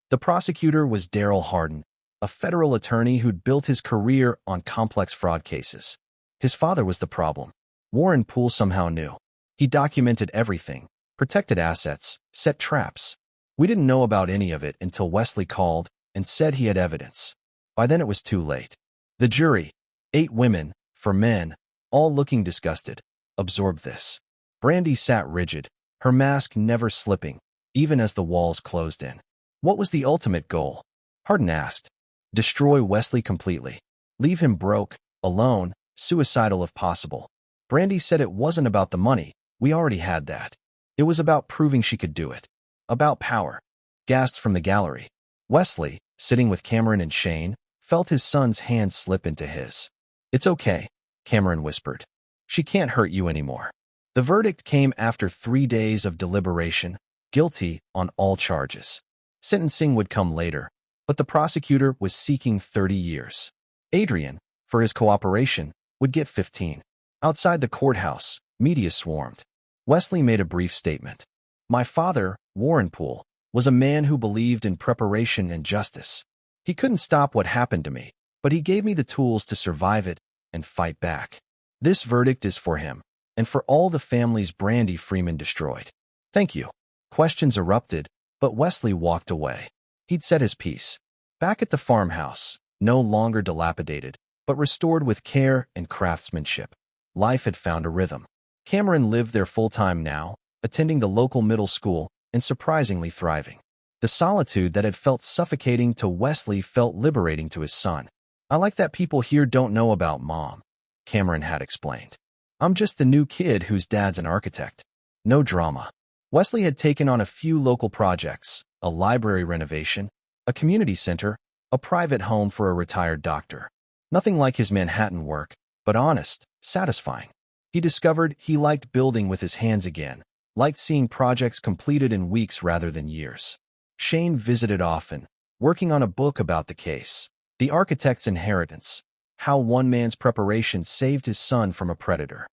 The prosecutor was Darrell Hardin, a federal attorney who'd built his career on complex fraud cases. His father was the problem. Warren Poole somehow knew. He documented everything, protected assets, set traps. We didn't know about any of it until Wesley called and said he had evidence. By then it was too late. The jury, 8 women, 4 men, all looking disgusted, absorbed this. Brandy sat rigid, her mask never slipping, even as the walls closed in. What was the ultimate goal? Hardin asked. Destroy Wesley completely. Leave him broke, alone, suicidal if possible. Brandy said it wasn't about the money. We already had that. It was about proving she could do it. About power. Gasped from the gallery. Wesley, sitting with Cameron and Shane, felt his son's hand slip into his. It's okay, Cameron whispered. She can't hurt you anymore. The verdict came after 3 days of deliberation, guilty on all charges. Sentencing would come later, but the prosecutor was seeking 30 years. Adrian, for his cooperation, would get 15. Outside the courthouse, media swarmed. Wesley made a brief statement. My father, Warren Poole, was a man who believed in preparation and justice. He couldn't stop what happened to me, but he gave me the tools to survive it and fight back. This verdict is for him, and for all the families Brandy Freeman destroyed. Thank you. Questions erupted, but Wesley walked away. He'd said his piece. Back at the farmhouse, no longer dilapidated, but restored with care and craftsmanship. Life had found a rhythm. Cameron lived there full-time now, attending the local middle school and surprisingly thriving. The solitude that had felt suffocating to Wesley felt liberating to his son. I like that people here don't know about Mom, Cameron had explained. I'm just the new kid whose dad's an architect. No drama. Wesley had taken on a few local projects, a library renovation, a community center, a private home for a retired doctor. Nothing like his Manhattan work, but honest, satisfying. He discovered he liked building with his hands again, liked seeing projects completed in weeks rather than years. Shane visited often, working on a book about the case, The Architect's Inheritance, how one man's preparation saved his son from a predator.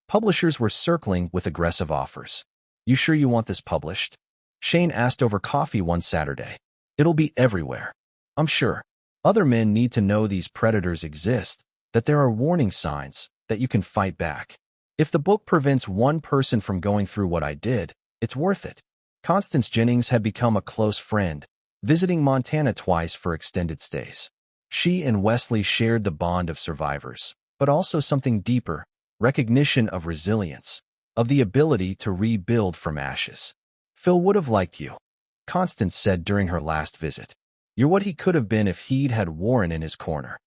Publishers were circling with aggressive offers. You sure you want this published? Shane asked over coffee one Saturday. It'll be everywhere. I'm sure. Other men need to know these predators exist, that there are warning signs, that you can fight back. If the book prevents one person from going through what I did, it's worth it. Constance Jennings had become a close friend, visiting Montana twice for extended stays. She and Wesley shared the bond of survivors, but also something deeper, recognition of resilience, of the ability to rebuild from ashes. Phil would have liked you, Constance said during her last visit. You're what he could have been if he'd had Warren in his corner.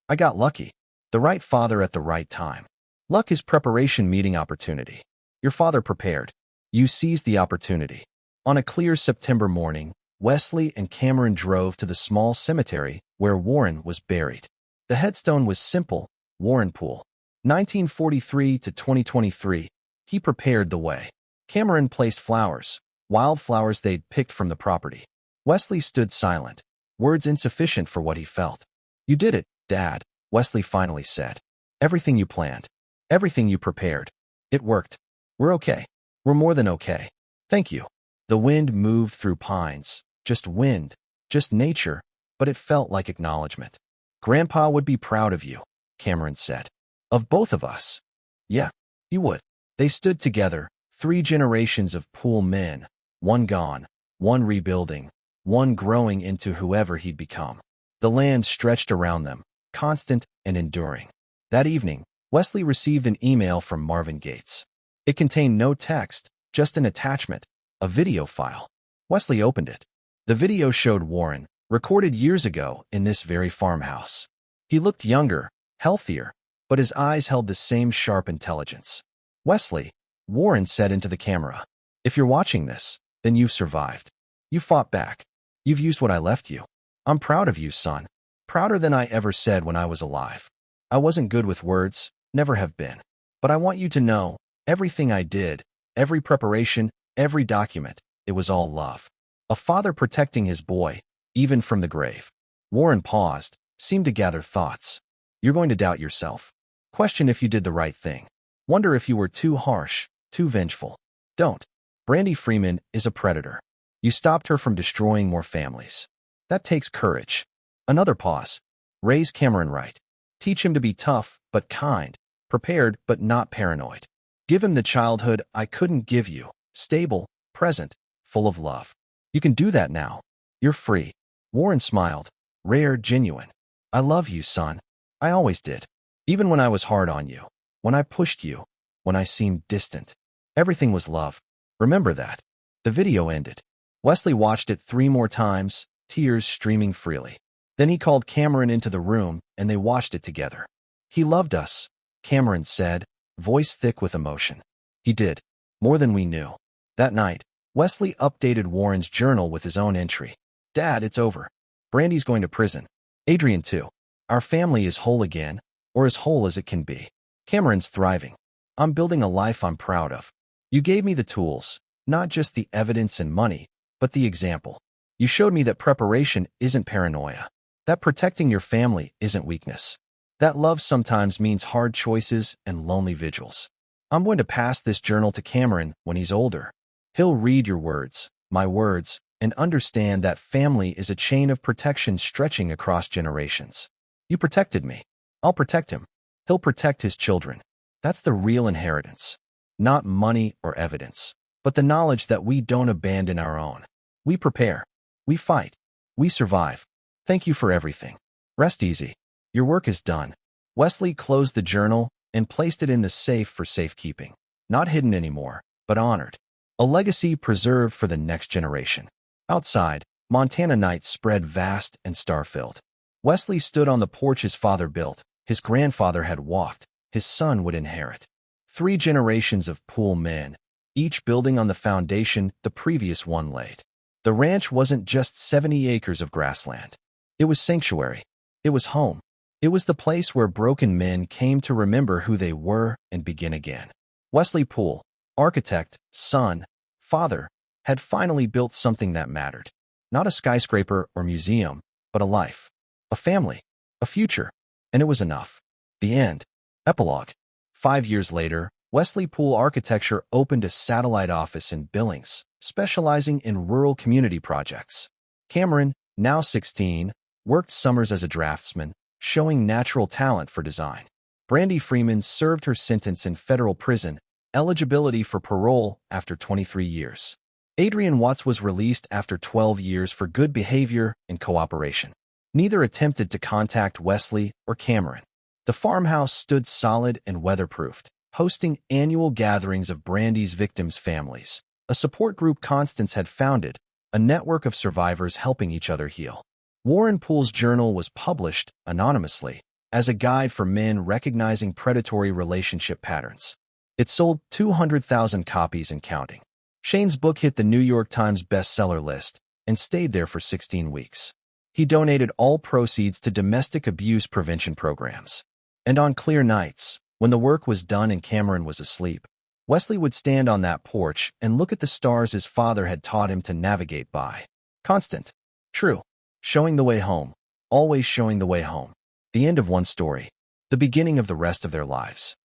I got lucky. The right father at the right time. Luck is preparation meeting opportunity. Your father prepared. You seized the opportunity. On a clear September morning, Wesley and Cameron drove to the small cemetery where Warren was buried. The headstone was simple, Warren Poole. 1943 to 2023. He prepared the way. Cameron placed flowers, wildflowers they'd picked from the property. Wesley stood silent, words insufficient for what he felt. You did it, Dad, Wesley finally said. Everything you planned. Everything you prepared. It worked. We're okay. We're more than okay. Thank you. The wind moved through pines. Just wind. Just nature. But it felt like acknowledgement. Grandpa would be proud of you, Cameron said. Of both of us. Yeah, he would. They stood together, 3 generations of Poole men, one gone, one rebuilding, one growing into whoever he'd become. The land stretched around them, constant and enduring. That evening, Wesley received an email from Marvin Gates. It contained no text, just an attachment, a video file. Wesley opened it. The video showed Warren, recorded years ago in this very farmhouse. He looked younger, healthier, but his eyes held the same sharp intelligence. Wesley, Warren said into the camera, if you're watching this, then you've survived. You fought back. You've used what I left you. I'm proud of you, son. Prouder than I ever said when I was alive. I wasn't good with words, never have been. But I want you to know, everything I did, every preparation, every document, it was all love. A father protecting his boy, even from the grave. Warren paused, seemed to gather thoughts. You're going to doubt yourself. Question if you did the right thing. Wonder if you were too harsh, too vengeful. Don't. Brandy Freeman is a predator. You stopped her from destroying more families. That takes courage. Another pause. Raise Cameron right. Teach him to be tough, but kind, prepared, but not paranoid. Give him the childhood I couldn't give you, stable, present, full of love. You can do that now. You're free. Warren smiled. Rare, genuine. I love you, son. I always did. Even when I was hard on you. When I pushed you. When I seemed distant. Everything was love. Remember that. The video ended. Wesley watched it 3 more times, tears streaming freely. Then he called Cameron into the room, and they watched it together. "He loved us," Cameron said, voice thick with emotion. "He did. More than we knew." That night, Wesley updated Warren's journal with his own entry. "Dad, it's over. Brandy's going to prison. Adrian too. Our family is whole again, or as whole as it can be. Cameron's thriving. I'm building a life I'm proud of. You gave me the tools, not just the evidence and money, but the example. You showed me that preparation isn't paranoia, that protecting your family isn't weakness, that love sometimes means hard choices and lonely vigils. I'm going to pass this journal to Cameron when he's older. He'll read your words, my words, and understand that family is a chain of protection stretching across generations. You protected me. I'll protect him. He'll protect his children. That's the real inheritance. Not money or evidence, but the knowledge that we don't abandon our own. We prepare. We fight. We survive. Thank you for everything. Rest easy. Your work is done." Wesley closed the journal and placed it in the safe for safekeeping. Not hidden anymore, but honored. A legacy preserved for the next generation. Outside, Montana nights spread vast and star-filled. Wesley stood on the porch his father built, his grandfather had walked, his son would inherit. 3 generations of Poole men, each building on the foundation the previous one laid. The ranch wasn't just 70 acres of grassland. It was sanctuary. It was home. It was the place where broken men came to remember who they were and begin again. Wesley Poole, architect, son, father, had finally built something that mattered. Not a skyscraper or museum, but a life, a family, a future. And it was enough. The end. Epilogue. 5 years later, Wesley Poole Architecture opened a satellite office in Billings, specializing in rural community projects. Cameron, now 16, worked summers as a draftsman, showing natural talent for design. Brandy Freeman served her sentence in federal prison, eligibility for parole after 23 years. Adrian Watts was released after 12 years for good behavior and cooperation. Neither attempted to contact Wesley or Cameron. The farmhouse stood solid and weatherproofed, hosting annual gatherings of Brandy's victims' families, a support group Constance had founded, a network of survivors helping each other heal. Warren Poole's journal was published, anonymously, as a guide for men recognizing predatory relationship patterns. It sold 200,000 copies and counting. Shane's book hit the New York Times bestseller list and stayed there for 16 weeks. He donated all proceeds to domestic abuse prevention programs. And on clear nights, when the work was done and Cameron was asleep, Wesley would stand on that porch and look at the stars his father had taught him to navigate by. Constant. True. Showing the way home. Always showing the way home. The end of one story. The beginning of the rest of their lives.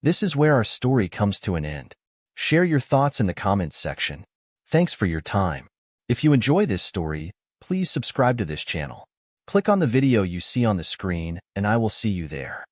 This is where our story comes to an end. Share your thoughts in the comments section. Thanks for your time. If you enjoy this story, please subscribe to this channel. Click on the video you see on the screen, and I will see you there.